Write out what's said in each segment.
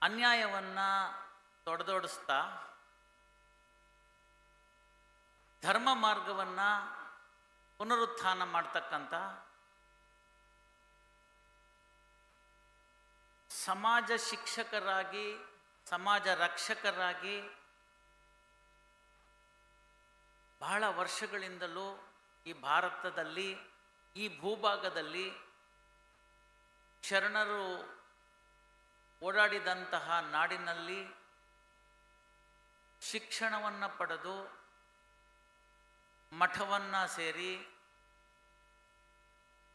ಅನ್ಯಾಯವನ್ನು ತೊಡೆದೋಡಿಸ್ತಾ ಧರ್ಮ ಮಾರ್ಗವನ್ನು ಪುನರುತ್ಥಾನ ಮಾಡ್ತಕ್ಕಂಥ ಸಮಾಜ ಶಿಕ್ಷಕರಾಗಿ, ಸಮಾಜ ರಕ್ಷಕರಾಗಿ ಬಹಳ ವರ್ಷಗಳಿಂದಲೂ ಈ ಭಾರತದಲ್ಲಿ, ಈ ಭೂಭಾಗದಲ್ಲಿ ಶರಣರು ಓಡಾಡಿದಂತಹ ನಾಡಿನಲ್ಲಿ ಶಿಕ್ಷಣವನ್ನು ಪಡೆದು ಮಠವನ್ನು ಸೇರಿ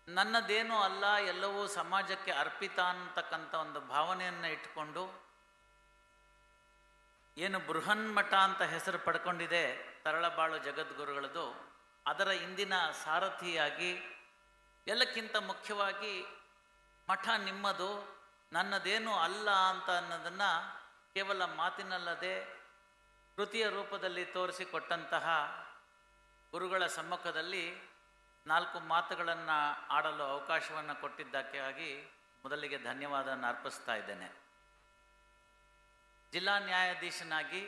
ನನ್ನದೇನೂ ಅಲ್ಲ ಎಲ್ಲವೂ ಸಮಾಜಕ್ಕೆ ಅರ್ಪಿತ ಅಂತಕ್ಕಂಥ ಒಂದು ಭಾವನೆಯನ್ನು ಇಟ್ಕೊಂಡು ಏನು ಬೃಹನ್ಮಠ ಅಂತ ಹೆಸರು ಪಡ್ಕೊಂಡಿದೆ ತರಳಬಾಳು ಜಗದ್ಗುರುಗಳದು, ಅದರ ಇಂದಿನ ಸಾರಥಿಯಾಗಿ ಎಲ್ಲಕ್ಕಿಂತ ಮುಖ್ಯವಾಗಿ ಮಠ ನಿಮ್ಮದು, ನನ್ನದೇನೂ ಅಲ್ಲ ಅಂತ ಅನ್ನೋದನ್ನು ಕೇವಲ ಮಾತಿನಲ್ಲದೆ ಕೃತಿಯ ರೂಪದಲ್ಲಿ ತೋರಿಸಿಕೊಟ್ಟಂತಹ ಗುರುಗಳ ಸಮ್ಮುಖದಲ್ಲಿ 4 ಮಾತುಗಳನ್ನು ಆಡಲು ಅವಕಾಶವನ್ನು ಕೊಟ್ಟಿದ್ದಕ್ಕಾಗಿ ಮೊದಲಿಗೆ ಧನ್ಯವಾದವನ್ನು ಅರ್ಪಿಸ್ತಾ ಇದ್ದೇನೆ. ಜಿಲ್ಲಾ ನ್ಯಾಯಾಧೀಶನಾಗಿ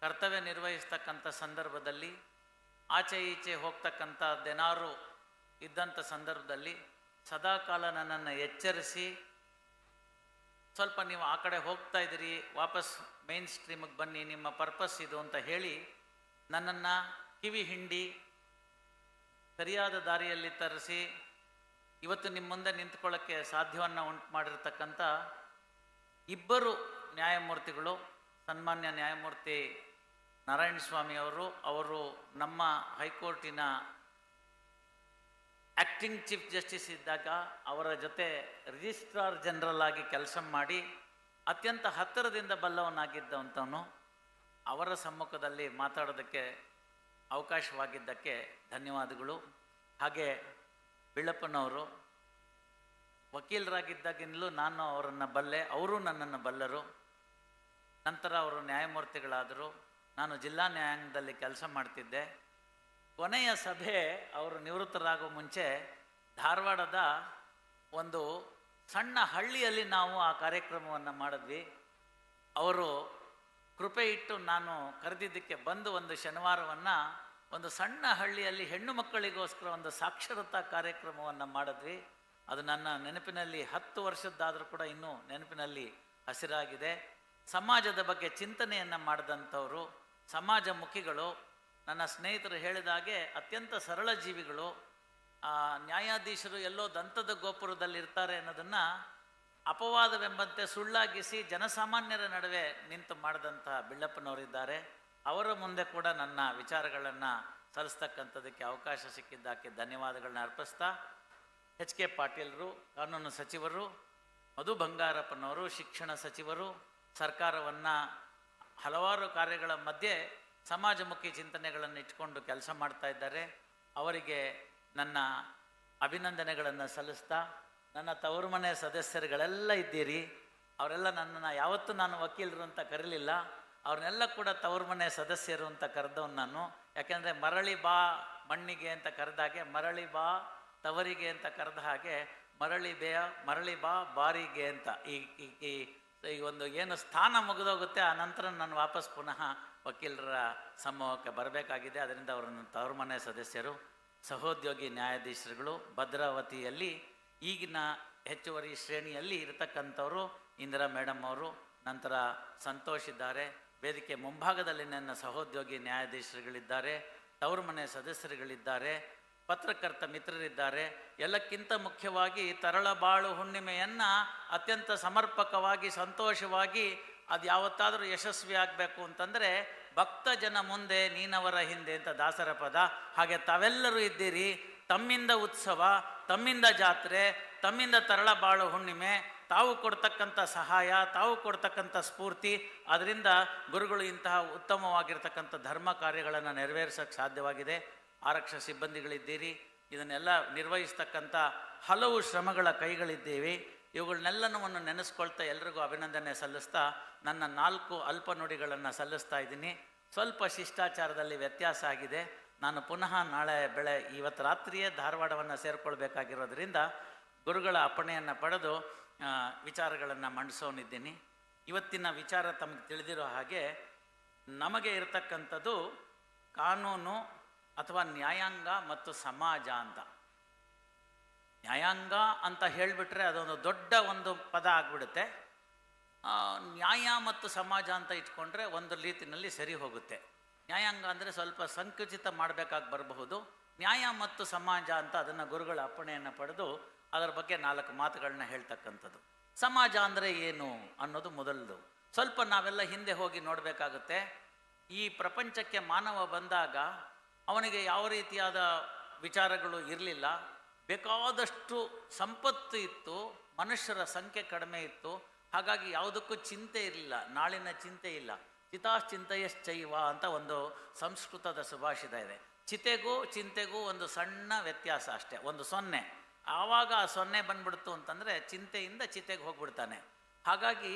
ಕರ್ತವ್ಯ ನಿರ್ವಹಿಸ್ತಕ್ಕಂಥ ಸಂದರ್ಭದಲ್ಲಿ ಆಚೆ ಈಚೆ ಹೋಗ್ತಕ್ಕಂಥದ್ದೇನಾರು ಇದ್ದಂಥ ಸಂದರ್ಭದಲ್ಲಿ ಸದಾಕಾಲ ನನ್ನನ್ನು ಎಚ್ಚರಿಸಿ, ಸ್ವಲ್ಪ ನೀವು ಆ ಕಡೆ ಹೋಗ್ತಾ ಇದ್ದೀರಿ, ವಾಪಸ್ ಮೇನ್ ಸ್ಟ್ರೀಮಿಗೆ ಬನ್ನಿ, ನಿಮ್ಮ ಪರ್ಪಸ್ ಇದು ಅಂತ ಹೇಳಿ ನನ್ನನ್ನು ಕಿವಿ ಹಿಂಡಿ ಸರಿಯಾದ ದಾರಿಯಲ್ಲಿ ತರಿಸಿ ಇವತ್ತು ನಿಮ್ಮ ಮುಂದೆ ನಿಂತ್ಕೊಳ್ಳೋಕ್ಕೆ ಸಾಧ್ಯವನ್ನು ಉಂಟು ಮಾಡಿರ್ತಕ್ಕಂಥ ಇಬ್ಬರು ನ್ಯಾಯಮೂರ್ತಿಗಳು, ಸನ್ಮಾನ್ಯ ನ್ಯಾಯಮೂರ್ತಿ ನಾರಾಯಣ ಸ್ವಾಮಿ ಅವರು ನಮ್ಮ ಹೈಕೋರ್ಟಿನ ಆ್ಯಕ್ಟಿಂಗ್ ಚೀಫ್ ಜಸ್ಟಿಸ್ ಇದ್ದಾಗ ಅವರ ಜೊತೆ ರಿಜಿಸ್ಟ್ರಾರ್ ಜನರಲ್ ಆಗಿ ಕೆಲಸ ಮಾಡಿ ಅತ್ಯಂತ ಹತ್ತಿರದಿಂದ ಬಲ್ಲವನಾಗಿದ್ದಂಥವನು, ಅವರ ಸಮ್ಮುಖದಲ್ಲಿ ಮಾತಾಡೋದಕ್ಕೆ ಅವಕಾಶವಾಗಿದ್ದಕ್ಕೆ ಧನ್ಯವಾದಗಳು. ಹಾಗೆ ಬಿಳ್ಳಪ್ಪನವರು ವಕೀಲರಾಗಿದ್ದಾಗಿನೂ ನಾನು ಅವರನ್ನು ಬಲ್ಲೆ, ಅವರು ನನ್ನನ್ನು ಬಲ್ಲರು. ನಂತರ ಅವರು ನ್ಯಾಯಮೂರ್ತಿಗಳಾದರು. ನಾನು ಜಿಲ್ಲಾ ನ್ಯಾಯಾಂಗದಲ್ಲಿ ಕೆಲಸ ಮಾಡ್ತಿದ್ದೆ. ಕೊನೆಯ ಸಭೆ ಅವರು ನಿವೃತ್ತರಾಗೋ ಮುಂಚೆ ಧಾರವಾಡದ ಒಂದು ಸಣ್ಣ ಹಳ್ಳಿಯಲ್ಲಿ ನಾವು ಆ ಕಾರ್ಯಕ್ರಮವನ್ನು ಮಾಡಿದ್ವಿ. ಅವರು ಕೃಪೆ ಇಟ್ಟು ನಾನು ಕರೆದಿದ್ದಕ್ಕೆ ಬಂದು ಒಂದು ಶನಿವಾರವನ್ನು ಒಂದು ಸಣ್ಣ ಹಳ್ಳಿಯಲ್ಲಿ ಹೆಣ್ಣು ಮಕ್ಕಳಿಗೋಸ್ಕರ ಒಂದು ಸಾಕ್ಷರತಾ ಕಾರ್ಯಕ್ರಮವನ್ನು ಮಾಡಿದ್ವಿ. ಅದು ನನ್ನ ನೆನಪಿನಲ್ಲಿ 10 ವರ್ಷದ್ದಾದರೂ ಕೂಡ ಇನ್ನೂ ನೆನಪಿನಲ್ಲಿ ಹಸಿರಾಗಿದೆ. ಸಮಾಜದ ಬಗ್ಗೆ ಚಿಂತನೆಯನ್ನು ಮಾಡಿದಂಥವರು, ಸಮಾಜಮುಖಿಗಳು, ನನ್ನ ಸ್ನೇಹಿತರು ಹೇಳಿದಾಗೆ ಅತ್ಯಂತ ಸರಳ ಜೀವಿಗಳು. ನ್ಯಾಯಾಧೀಶರು ಎಲ್ಲೋ ದಂತದ ಗೋಪುರದಲ್ಲಿರ್ತಾರೆ ಅನ್ನೋದನ್ನು ಅಪವಾದವೆಂಬಂತೆ ಸುಳ್ಳಾಗಿಸಿ ಜನಸಾಮಾನ್ಯರ ನಡುವೆ ನಿಂತು ಮಾಡಿದಂತಹ ಬಿಳ್ಳಪ್ಪನವರಿದ್ದಾರೆ. ಅವರ ಮುಂದೆ ಕೂಡ ನನ್ನ ವಿಚಾರಗಳನ್ನು ಸಲ್ಲಿಸ್ತಕ್ಕಂಥದ್ದಕ್ಕೆ ಅವಕಾಶ ಸಿಕ್ಕಿದ್ದಕ್ಕೆ ಧನ್ಯವಾದಗಳನ್ನ ಅರ್ಪಿಸ್ತಾ, ಎಚ್ ಕೆ ಪಾಟೀಲರು ಕಾನೂನು ಸಚಿವರು, ಮಧು ಬಂಗಾರಪ್ಪನವರು ಶಿಕ್ಷಣ ಸಚಿವರು, ಸರ್ಕಾರವನ್ನು ಹಲವಾರು ಕಾರ್ಯಗಳ ಮಧ್ಯೆ ಸಮಾಜಮುಖಿ ಚಿಂತನೆಗಳನ್ನು ಇಟ್ಕೊಂಡು ಕೆಲಸ ಮಾಡ್ತಾ ಇದ್ದಾರೆ. ಅವರಿಗೆ ನನ್ನ ಅಭಿನಂದನೆಗಳನ್ನು ಸಲ್ಲಿಸ್ತಾ, ನನ್ನ ತವರು ಮನೆ ಸದಸ್ಯರುಗಳೆಲ್ಲ ಇದ್ದೀರಿ, ಅವರೆಲ್ಲ ನನ್ನನ್ನು ಯಾವತ್ತೂ ನಾನು ವಕೀಲರು ಅಂತ ಕರೀಲಿಲ್ಲ, ಅವ್ರನ್ನೆಲ್ಲ ಕೂಡ ತವರು ಮನೆ ಸದಸ್ಯರು ಅಂತ ಕರೆದವನು ನಾನು. ಯಾಕೆಂದರೆ ಮರಳಿ ಬಾ ಮಣ್ಣಿಗೆ ಅಂತ ಕರೆದಾಗೆ, ಮರಳಿ ಬಾ ತವರಿಗೆ ಅಂತ ಕರೆದ ಹಾಗೆ ಮರಳಿ ಬಾ ಬಾರಿಗೆ ಅಂತ ಈ ಒಂದು ಏನು ಸ್ಥಾನ ಮುಗಿದೋಗುತ್ತೆ, ಆ ನಂತರ ನಾನು ವಾಪಸ್ ಪುನಃ ವಕೀಲರ ಸಮೂಹಕ್ಕೆ ಬರಬೇಕಾಗಿದೆ. ಅದರಿಂದ ಅವರನ್ನು ತವರು ಮನೆ ಸದಸ್ಯರು, ಸಹೋದ್ಯೋಗಿ ನ್ಯಾಯಾಧೀಶರುಗಳು, ಭದ್ರಾವತಿಯಲ್ಲಿ ಈಗಿನ ಹೆಚ್ಚುವರಿ ಶ್ರೇಣಿಯಲ್ಲಿ ಇರತಕ್ಕಂಥವರು ಇಂದಿರಾ ಮೇಡಮ್ ಅವರು, ನಂತರ ಸಂತೋಷ್ ಇದ್ದಾರೆ. ವೇದಿಕೆ ಮುಂಭಾಗದಲ್ಲಿ ನನ್ನ ಸಹೋದ್ಯೋಗಿ ನ್ಯಾಯಾಧೀಶರುಗಳಿದ್ದಾರೆ, ತವರು ಮನೆ ಸದಸ್ಯರುಗಳಿದ್ದಾರೆ, ಪತ್ರಕರ್ತ ಮಿತ್ರರಿದ್ದಾರೆ. ಎಲ್ಲಕ್ಕಿಂತ ಮುಖ್ಯವಾಗಿ ತರಳಬಾಳು ಹುಣ್ಣಿಮೆಯನ್ನು ಅತ್ಯಂತ ಸಮರ್ಪಕವಾಗಿ, ಸಂತೋಷವಾಗಿ ಅದು ಯಾವತ್ತಾದರೂ ಯಶಸ್ವಿ ಆಗಬೇಕು ಅಂತಂದರೆ ಭಕ್ತ ಜನ ಮುಂದೆ ನೀನವರ ಹಿಂದೆ ಅಂತ ದಾಸರ ಪದ. ಹಾಗೆ ತಾವೆಲ್ಲರೂ ಇದ್ದೀರಿ. ತಮ್ಮಿಂದ ಉತ್ಸವ, ತಮ್ಮಿಂದ ಜಾತ್ರೆ, ತಮ್ಮಿಂದ ತರಳಬಾಳು ಹುಣ್ಣಿಮೆ, ತಾವು ಕೊಡ್ತಕ್ಕಂಥ ಸಹಾಯ, ತಾವು ಕೊಡ್ತಕ್ಕಂಥ ಸ್ಫೂರ್ತಿ, ಅದರಿಂದ ಗುರುಗಳು ಇಂತಹ ಉತ್ತಮವಾಗಿರ್ತಕ್ಕಂಥ ಧರ್ಮ ಕಾರ್ಯಗಳನ್ನು ನೆರವೇರಿಸೋಕ್ಕೆ ಸಾಧ್ಯವಾಗಿದೆ. ಆರಕ್ಷಾ ಸಿಬ್ಬಂದಿಗಳಿದ್ದೀರಿ, ಇದನ್ನೆಲ್ಲ ನಿರ್ವಹಿಸ್ತಕ್ಕಂಥ ಹಲವು ಶ್ರಮಗಳ ಕೈಗಳಿದ್ದೀವಿ. ಇವುಗಳನ್ನೆಲ್ಲನವನ್ನು ನೆನೆಸ್ಕೊಳ್ತಾ ಎಲ್ರಿಗೂ ಅಭಿನಂದನೆ ಸಲ್ಲಿಸ್ತಾ ನನ್ನ 4 ಅಲ್ಪ ನುಡಿಗಳನ್ನು ಸಲ್ಲಿಸ್ತಾ ಇದ್ದೀನಿ. ಸ್ವಲ್ಪ ಶಿಷ್ಟಾಚಾರದಲ್ಲಿ ವ್ಯತ್ಯಾಸ ಆಗಿದೆ. ನಾನು ಪುನಃ ನಾಳೆ ಇವತ್ತು ರಾತ್ರಿಯೇ ಧಾರವಾಡವನ್ನು ಸೇರಿಕೊಳ್ಬೇಕಾಗಿರೋದ್ರಿಂದ ಗುರುಗಳ ಅಪ್ಪಣೆಯನ್ನು ಪಡೆದು ವಿಚಾರಗಳನ್ನು ಮಂಡಿಸೋನಿದ್ದೀನಿ. ಇವತ್ತಿನ ವಿಚಾರ ತಮಗೆ ತಿಳಿದಿರೋ ಹಾಗೆ ನಮಗೆ ಇರತಕ್ಕಂಥದ್ದು ಕಾನೂನು ಅಥವಾ ನ್ಯಾಯಾಂಗ ಮತ್ತು ಸಮಾಜ ಅಂತ. ನ್ಯಾಯಾಂಗ ಅಂತ ಹೇಳಿಬಿಟ್ರೆ ಅದೊಂದು ದೊಡ್ಡ ಒಂದು ಪದ ಆಗಿಬಿಡುತ್ತೆ. ನ್ಯಾಯ ಮತ್ತು ಸಮಾಜ ಅಂತ ಇಟ್ಕೊಂಡ್ರೆ ಒಂದು ರೀತಿಯಲ್ಲಿ ಸರಿ ಹೋಗುತ್ತೆ. ನ್ಯಾಯಾಂಗ ಅಂದರೆ ಸ್ವಲ್ಪ ಸಂಕುಚಿತ ಮಾಡಬೇಕಾಗಿ ಬರಬಹುದು. ನ್ಯಾಯ ಮತ್ತು ಸಮಾಜ ಅಂತ ಅದನ್ನು ಗುರುಗಳ ಅಪ್ಪಣೆಯನ್ನು ಪಡೆದು ಅದರ ಬಗ್ಗೆ 4 ಮಾತುಗಳನ್ನ ಹೇಳ್ತಕ್ಕಂಥದ್ದು. ಸಮಾಜ ಅಂದರೆ ಏನು ಅನ್ನೋದು ಮೊದಲದು. ಸ್ವಲ್ಪ ನಾವೆಲ್ಲ ಹಿಂದೆ ಹೋಗಿ ನೋಡಬೇಕಾಗುತ್ತೆ. ಈ ಪ್ರಪಂಚಕ್ಕೆ ಮಾನವ ಬಂದಾಗ ಅವನಿಗೆ ಯಾವ ರೀತಿಯಾದ ವಿಚಾರಗಳು ಇರಲಿಲ್ಲ. ಬೇಕಾದಷ್ಟು ಸಂಪತ್ತು ಇತ್ತು, ಮನುಷ್ಯರ ಸಂಖ್ಯೆ ಕಡಿಮೆ ಇತ್ತು. ಹಾಗಾಗಿ ಯಾವುದಕ್ಕೂ ಚಿಂತೆ ಇರಲಿಲ್ಲ, ನಾಳಿನ ಚಿಂತೆ ಇಲ್ಲ. ಚಿತಾಶ್ಚಿಂತೆಯಶ್ಚೈವ ಅಂತ ಒಂದು ಸಂಸ್ಕೃತದ ಸುಭಾಷಿತ ಇದೆ. ಚಿತೆಗೂ ಚಿಂತೆಗೂ ಒಂದು ಸಣ್ಣ ವ್ಯತ್ಯಾಸ ಅಷ್ಟೇ, ಒಂದು 0. ಆವಾಗ ಆ 0 ಬಂದ್ಬಿಡ್ತು ಅಂತಂದರೆ ಚಿಂತೆಯಿಂದ ಚಿತೆಗೆ ಹೋಗ್ಬಿಡ್ತಾನೆ. ಹಾಗಾಗಿ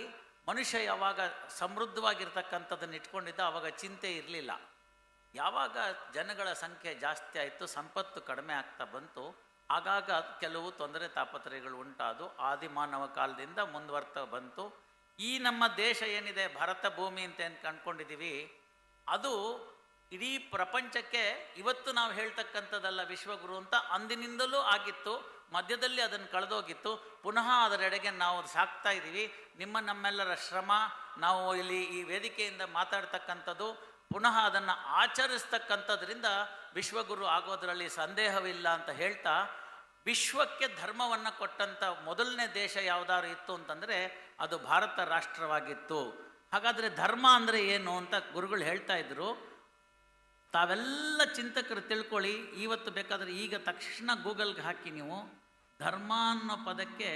ಮನುಷ್ಯ ಯಾವಾಗ ಸಮೃದ್ಧವಾಗಿರ್ತಕ್ಕಂಥದ್ದನ್ನು ಇಟ್ಕೊಂಡಿದ್ದ ಆವಾಗ ಚಿಂತೆ ಇರಲಿಲ್ಲ. ಯಾವಾಗ ಜನಗಳ ಸಂಖ್ಯೆ ಜಾಸ್ತಿ ಆಯಿತು, ಸಂಪತ್ತು ಕಡಿಮೆ ಆಗ್ತಾ ಬಂತು, ಆಗಾಗ ಕೆಲವು ತೊಂದರೆ ತಾಪತ್ರಯಗಳು ಉಂಟಾದು ಆದಿಮಾನವ ಕಾಲದಿಂದ ಮುಂದುವರ್ತಾ ಬಂತು. ಈ ನಮ್ಮ ದೇಶ ಏನಿದೆ, ಭಾರತ ಭೂಮಿ ಅಂತ ಏನು ಕಂಡ್ಕೊಂಡಿದ್ದೀವಿ, ಅದು ಇಡೀ ಪ್ರಪಂಚಕ್ಕೆ ಇವತ್ತು ನಾವು ಹೇಳ್ತಕ್ಕಂಥದ್ದಲ್ಲ ವಿಶ್ವಗುರು ಅಂತ ಅಂದಿನಿಂದಲೂ ಆಗಿತ್ತು. ಮಧ್ಯದಲ್ಲಿ ಅದನ್ನು ಕಳೆದೋಗಿತ್ತು. ಪುನಃ ಅದರೆಡೆಗೆ ನಾವು ಸಾಕ್ತಾ ಇದ್ದೀವಿ. ನಮ್ಮೆಲ್ಲರ ಶ್ರಮ, ನಾವು ಇಲ್ಲಿ ಈ ವೇದಿಕೆಯಿಂದ ಮಾತಾಡ್ತಕ್ಕಂಥದ್ದು, ಪುನಃ ಅದನ್ನು ಆಚರಿಸ್ತಕ್ಕಂಥದ್ರಿಂದ ವಿಶ್ವಗುರು ಆಗೋದರಲ್ಲಿ ಸಂದೇಹವಿಲ್ಲ ಅಂತ ಹೇಳ್ತಾ, ವಿಶ್ವಕ್ಕೆ ಧರ್ಮವನ್ನು ಕೊಟ್ಟಂಥ ಮೊದಲನೇ ದೇಶ ಯಾವುದಾದ್ರು ಇತ್ತು ಅಂತಂದರೆ ಅದು ಭಾರತ ರಾಷ್ಟ್ರವಾಗಿತ್ತು. ಹಾಗಾದರೆ ಧರ್ಮ ಅಂದರೆ ಏನು ಅಂತ ಗುರುಗಳು ಹೇಳ್ತಾ ಇದ್ರು. ತಾವೆಲ್ಲ ಚಿಂತಕರು ತಿಳ್ಕೊಳ್ಳಿ. ಇವತ್ತು ಬೇಕಾದರೆ ಈಗ ತಕ್ಷಣ ಗೂಗಲ್ಗೆ ಹಾಕಿ ನೀವು, ಧರ್ಮ ಅನ್ನೋ ಪದಕ್ಕೆ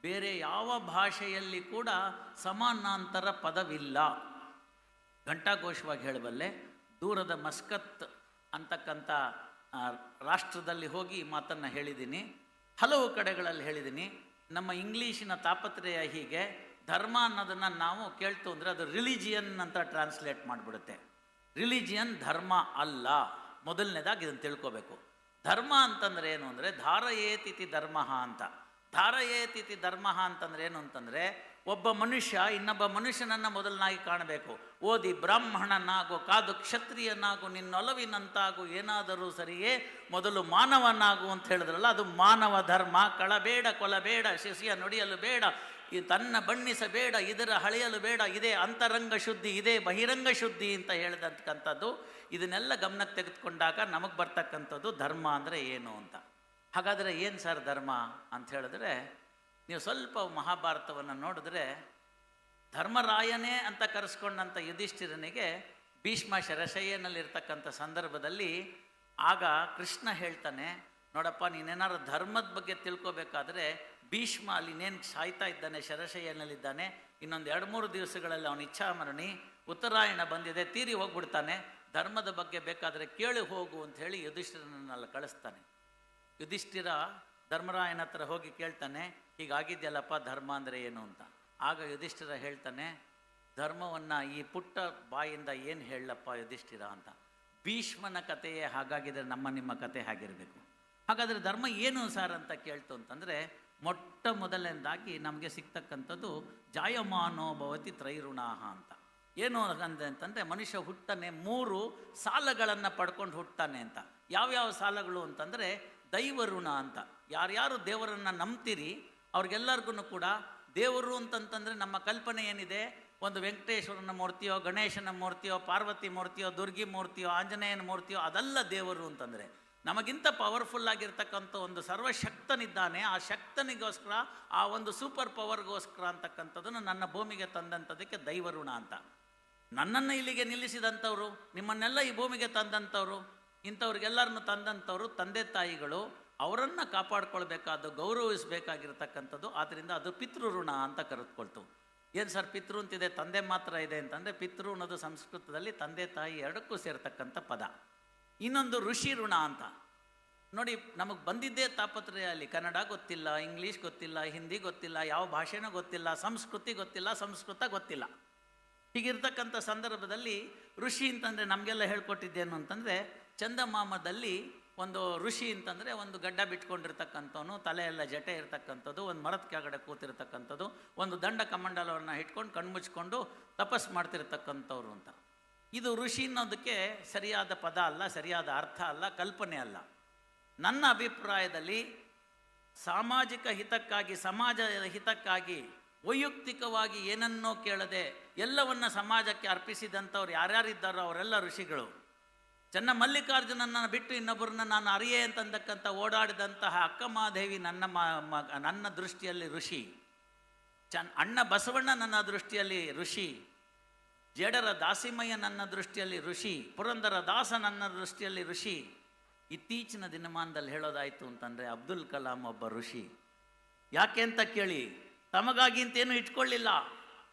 ಬೇರೆ ಯಾವ ಭಾಷೆಯಲ್ಲಿ ಕೂಡ ಸಮಾನಾಂತರ ಪದವಿಲ್ಲ. ಘಂಟಾಘೋಷವಾಗಿ ಹೇಳಬಲ್ಲೆ. ದೂರದ ಮಸ್ಕತ್ ಅಂತಕ್ಕಂಥ ರಾಷ್ಟ್ರದಲ್ಲಿ ಹೋಗಿ ಈ ಮಾತನ್ನು ಹೇಳಿದ್ದೀನಿ, ಹಲವು ಕಡೆಗಳಲ್ಲಿ ಹೇಳಿದ್ದೀನಿ. ನಮ್ಮ ಇಂಗ್ಲೀಷಿನ ತಾಪತ್ರಯ ಹೀಗೆ, ಧರ್ಮ ಅನ್ನೋದನ್ನು ನಾವು ಕೇಳ್ತು ಅಂದರೆ ಅದು ರಿಲಿಜಿಯನ್ ಅಂತ ಟ್ರಾನ್ಸ್ಲೇಟ್ ಮಾಡಿಬಿಡುತ್ತೆ. ರಿಲಿಜಿಯನ್ ಧರ್ಮ ಅಲ್ಲ. ಮೊದಲನೇದಾಗಿ ಇದನ್ನು ತಿಳ್ಕೋಬೇಕು. ಧರ್ಮ ಅಂತಂದರೆ ಏನು ಅಂದರೆ ಧಾರಯೇತಿಥಿ ಧರ್ಮ ಅಂತ. ಧಾರಯೇತಿಥಿ ಧರ್ಮ ಅಂತಂದರೆ ಏನು ಅಂತಂದರೆ, ಒಬ್ಬ ಮನುಷ್ಯ ಇನ್ನೊಬ್ಬ ಮನುಷ್ಯನನ್ನು ಮೊದಲನಾಗಿ ಕಾಣಬೇಕು. ಓದಿ ಬ್ರಾಹ್ಮಣನಾಗು, ಕಾದು ಕ್ಷತ್ರಿಯನಾಗು, ನಿನ್ನೊಲವಿನಂತಾಗು, ಏನಾದರೂ ಸರಿಯೇ ಮೊದಲು ಮಾನವನಾಗು ಅಂತ ಹೇಳಿದ್ರಲ್ಲ, ಅದು ಮಾನವ ಧರ್ಮ. ಕಳಬೇಡ, ಕೊಲಬೇಡ, ಶಿಶಿಯ ನುಡಿಯಲು ಬೇಡ, ಈ ತನ್ನ ಬಣ್ಣಿಸಬೇಡ, ಇದರ ಹಳೆಯಲು ಬೇಡ, ಇದೇ ಅಂತರಂಗ ಶುದ್ಧಿ, ಇದೇ ಬಹಿರಂಗ ಶುದ್ಧಿ ಅಂತ ಹೇಳಿದಂತಕ್ಕಂಥದ್ದು. ಇದನ್ನೆಲ್ಲ ಗಮನಕ್ಕೆ ತೆಗೆದುಕೊಂಡಾಗ ನಮಗೆ ಬರ್ತಕ್ಕಂಥದ್ದು ಧರ್ಮ ಅಂದರೆ ಏನು ಅಂತ. ಹಾಗಾದರೆ ಏನು ಸರ್ ಧರ್ಮ ಅಂತ ಹೇಳಿದ್ರೆ, ನೀವು ಸ್ವಲ್ಪ ಮಹಾಭಾರತವನ್ನು ನೋಡಿದ್ರೆ, ಧರ್ಮರಾಯನೇ ಅಂತ ಕರೆಸ್ಕೊಂಡಂಥ ಯುಧಿಷ್ಠಿರನಿಗೆ ಭೀಷ್ಮ ಶರಶಯ್ಯನಲ್ಲಿರ್ತಕ್ಕಂಥ ಸಂದರ್ಭದಲ್ಲಿ ಆಗ ಕೃಷ್ಣ ಹೇಳ್ತಾನೆ, ನೋಡಪ್ಪ ನೀನೇನಾದ್ರು ಧರ್ಮದ ಬಗ್ಗೆ ತಿಳ್ಕೊಬೇಕಾದ್ರೆ ಭೀಷ್ಮ ಅಲ್ಲಿ ಇನ್ನೇನು ಸಾಯ್ತಾ ಇದ್ದಾನೆ, ಶರಶಯ್ಯನಲ್ಲಿದ್ದಾನೆ. ಇನ್ನೊಂದು 2-3 ದಿವಸಗಳಲ್ಲಿ ಅವನ ಇಚ್ಛಾಮರಣಿ, ಉತ್ತರಾಯಣ ಬಂದಿದೆ, ತೀರಿ ಹೋಗ್ಬಿಡ್ತಾನೆ. ಧರ್ಮದ ಬಗ್ಗೆ ಬೇಕಾದರೆ ಕೇಳಿ ಹೋಗು ಅಂತ ಹೇಳಿ ಯುಧಿಷ್ಠಿರನನ್ನೆಲ್ಲ ಕಳಿಸ್ತಾನೆ. ಯುಧಿಷ್ಠಿರ ಧರ್ಮರಾಯನ ಹತ್ರ ಹೋಗಿ ಕೇಳ್ತಾನೆ, ಹೀಗಾಗಿದೆಯಲ್ಲಪ್ಪ ಧರ್ಮ ಅಂದರೆ ಏನು ಅಂತ. ಆಗ ಯುಧಿಷ್ಠಿರ ಹೇಳ್ತಾನೆ, ಧರ್ಮವನ್ನು ಈ ಪುಟ್ಟ ಬಾಯಿಂದ ಏನು ಹೇಳಪ್ಪ ಯುಧಿಷ್ಠಿರ ಅಂತ. ಭೀಷ್ಮನ ಕಥೆಯೇ ಹಾಗಾಗಿದ್ರೆ ನಿಮ್ಮ ಕಥೆ ಹಾಗಿರಬೇಕು. ಹಾಗಾದರೆ ಧರ್ಮ ಏನು ಸಾರ್ ಅಂತ ಕೇಳ್ತು ಅಂತಂದರೆ, ಮೊಟ್ಟ ಮೊದಲನೇದಾಗಿ ನಮಗೆ ಸಿಗ್ತಕ್ಕಂಥದ್ದು ಜಾಯಮಾನೋ ಭವತಿ ತ್ರೈಋಣಾಹ ಅಂತ. ಏನು ಅಂತಂದರೆ, ಮನುಷ್ಯ ಹುಟ್ಟನೆ 3 ಸಾಲಗಳನ್ನು ಪಡ್ಕೊಂಡು ಹುಟ್ತಾನೆ ಅಂತ. ಯಾವ್ಯಾವ ಸಾಲಗಳು ಅಂತಂದರೆ ದೈವ ಋಣ ಅಂತ. ಯಾರ್ಯಾರು ದೇವರನ್ನು ನಂಬ್ತೀರಿ ಅವ್ರಿಗೆಲ್ಲರಿಗೂ ಕೂಡ ದೇವರು ಅಂತಂತಂದರೆ ನಮ್ಮ ಕಲ್ಪನೆ ಏನಿದೆ, ಒಂದು ವೆಂಕಟೇಶ್ವರನ ಮೂರ್ತಿಯೋ, ಗಣೇಶನ ಮೂರ್ತಿಯೋ, ಪಾರ್ವತಿ ಮೂರ್ತಿಯೋ, ದುರ್ಗಿ ಮೂರ್ತಿಯೋ, ಆಂಜನೇಯನ ಮೂರ್ತಿಯೋ, ಅದಲ್ಲ ದೇವರು ಅಂತಂದರೆ. ನಮಗಿಂತ ಪವರ್ಫುಲ್ ಆಗಿರ್ತಕ್ಕಂಥ ಒಂದು ಸರ್ವಶಕ್ತನಿದ್ದಾನೆ. ಆ ಶಕ್ತನಿಗೋಸ್ಕರ, ಆ ಒಂದು ಸೂಪರ್ ಪವರ್ಗೋಸ್ಕರ ಅಂತಕ್ಕಂಥದ್ದನ್ನು ನನ್ನ ಭೂಮಿಗೆ ತಂದಂಥದಕ್ಕೆ ದೈವಋಣ ಅಂತ. ನನ್ನನ್ನು ಇಲ್ಲಿಗೆ ನಿಲ್ಲಿಸಿದಂಥವ್ರು, ನಿಮ್ಮನ್ನೆಲ್ಲ ಈ ಭೂಮಿಗೆ ತಂದಂಥವ್ರು, ಇಂಥವ್ರಿಗೆಲ್ಲರನ್ನು ತಂದಂಥವ್ರು ತಂದೆ ತಾಯಿಗಳು. ಅವರನ್ನು ಕಾಪಾಡ್ಕೊಳ್ಬೇಕಾದ್ದು, ಗೌರವಿಸಬೇಕಾಗಿರ್ತಕ್ಕಂಥದ್ದು. ಆದ್ದರಿಂದ ಅದು ಪಿತೃ ಋಣ ಅಂತ ಕರೆದುಕೊಳ್ತು. ಏನು ಸರ್ ಪಿತೃ ಅಂತಿದೆ, ತಂದೆ ಮಾತ್ರ ಇದೆ ಅಂತಂದರೆ, ಪಿತೃ ಅನ್ನೋದು ಸಂಸ್ಕೃತದಲ್ಲಿ ತಂದೆ ತಾಯಿ ಎರಡಕ್ಕೂ ಸೇರ್ತಕ್ಕಂಥ ಪದ. ಇನ್ನೊಂದು ಋಷಿ ಋಣ ಅಂತ. ನೋಡಿ, ನಮಗೆ ಬಂದಿದ್ದೇ ತಾಪತ್ರಯ ಅಲ್ಲಿ ಕನ್ನಡ ಗೊತ್ತಿಲ್ಲ, ಇಂಗ್ಲೀಷ್ ಗೊತ್ತಿಲ್ಲ, ಹಿಂದಿ ಗೊತ್ತಿಲ್ಲ, ಯಾವ ಭಾಷೆನೂ ಗೊತ್ತಿಲ್ಲ, ಸಂಸ್ಕೃತಿ ಗೊತ್ತಿಲ್ಲ, ಸಂಸ್ಕೃತ ಗೊತ್ತಿಲ್ಲ. ಹೀಗಿರ್ತಕ್ಕಂಥ ಸಂದರ್ಭದಲ್ಲಿ ಋಷಿ ಅಂತಂದರೆ ನಮಗೆಲ್ಲ ಹೇಳ್ಕೊಟ್ಟಿದ್ದೇನು ಅಂತಂದರೆ, ಚಂದಮಾಮದಲ್ಲಿ ಒಂದು ಋಷಿ ಅಂತಂದರೆ ಒಂದು ಗಡ್ಡ ಬಿಟ್ಕೊಂಡಿರ್ತಕ್ಕಂಥವನು, ತಲೆ ಎಲ್ಲ ಜಟೆ ಇರ್ತಕ್ಕಂಥದ್ದು, ಒಂದು ಮರದ ಕೆಳಗಡೆ ಕೂತಿರ್ತಕ್ಕಂಥದ್ದು, ಒಂದು ದಂಡ ಕಮಂಡಲವನ್ನು ಇಟ್ಕೊಂಡು ಕಣ್ಮುಚ್ಕೊಂಡು ತಪಸ್ ಮಾಡ್ತಿರ್ತಕ್ಕಂಥವ್ರು ಅಂತ. ಇದು ಋಷಿ ಅನ್ನೋದಕ್ಕೆ ಸರಿಯಾದ ಪದ ಅಲ್ಲ, ಸರಿಯಾದ ಅರ್ಥ ಅಲ್ಲ, ಕಲ್ಪನೆ ಅಲ್ಲ. ನನ್ನ ಅಭಿಪ್ರಾಯದಲ್ಲಿ ಸಾಮಾಜಿಕ ಹಿತಕ್ಕಾಗಿ, ಸಮಾಜದ ಹಿತಕ್ಕಾಗಿ ವೈಯಕ್ತಿಕವಾಗಿ ಏನನ್ನೋ ಕೇಳದೆ ಎಲ್ಲವನ್ನ ಸಮಾಜಕ್ಕೆ ಅರ್ಪಿಸಿದಂಥವ್ರು ಯಾರ್ಯಾರಿದ್ದಾರೋ ಅವರೆಲ್ಲ ಋಷಿಗಳು. ಚೆನ್ನ ಮಲ್ಲಿಕಾರ್ಜುನನ್ನು ಬಿಟ್ಟು ಇನ್ನೊಬ್ಬರನ್ನ ನಾನು ಅರಿಯೇ ಅಂತಂದಕ್ಕಂಥ ಓಡಾಡಿದಂತಹ ಅಕ್ಕಮಹಾದೇವಿ ನನ್ನ ದೃಷ್ಟಿಯಲ್ಲಿ ಋಷಿ. ಅಣ್ಣ ಬಸವಣ್ಣ ನನ್ನ ದೃಷ್ಟಿಯಲ್ಲಿ ಋಷಿ. ಜೇಡರ ದಾಸಿಮಯ್ಯ ನನ್ನ ದೃಷ್ಟಿಯಲ್ಲಿ ಋಷಿ. ಪುರಂದರ ದಾಸ ನನ್ನ ದೃಷ್ಟಿಯಲ್ಲಿ ಋಷಿ. ಇತ್ತೀಚಿನ ದಿನಮಾನದಲ್ಲಿ ಹೇಳೋದಾಯಿತು ಅಂತಂದರೆ ಅಬ್ದುಲ್ ಕಲಾಂ ಒಬ್ಬ ಋಷಿ. ಯಾಕೆ ಅಂತ ಕೇಳಿ, ತಮಗಾಗಿ ಅಂತೇನು ಇಟ್ಕೊಳ್ಳಿಲ್ಲ.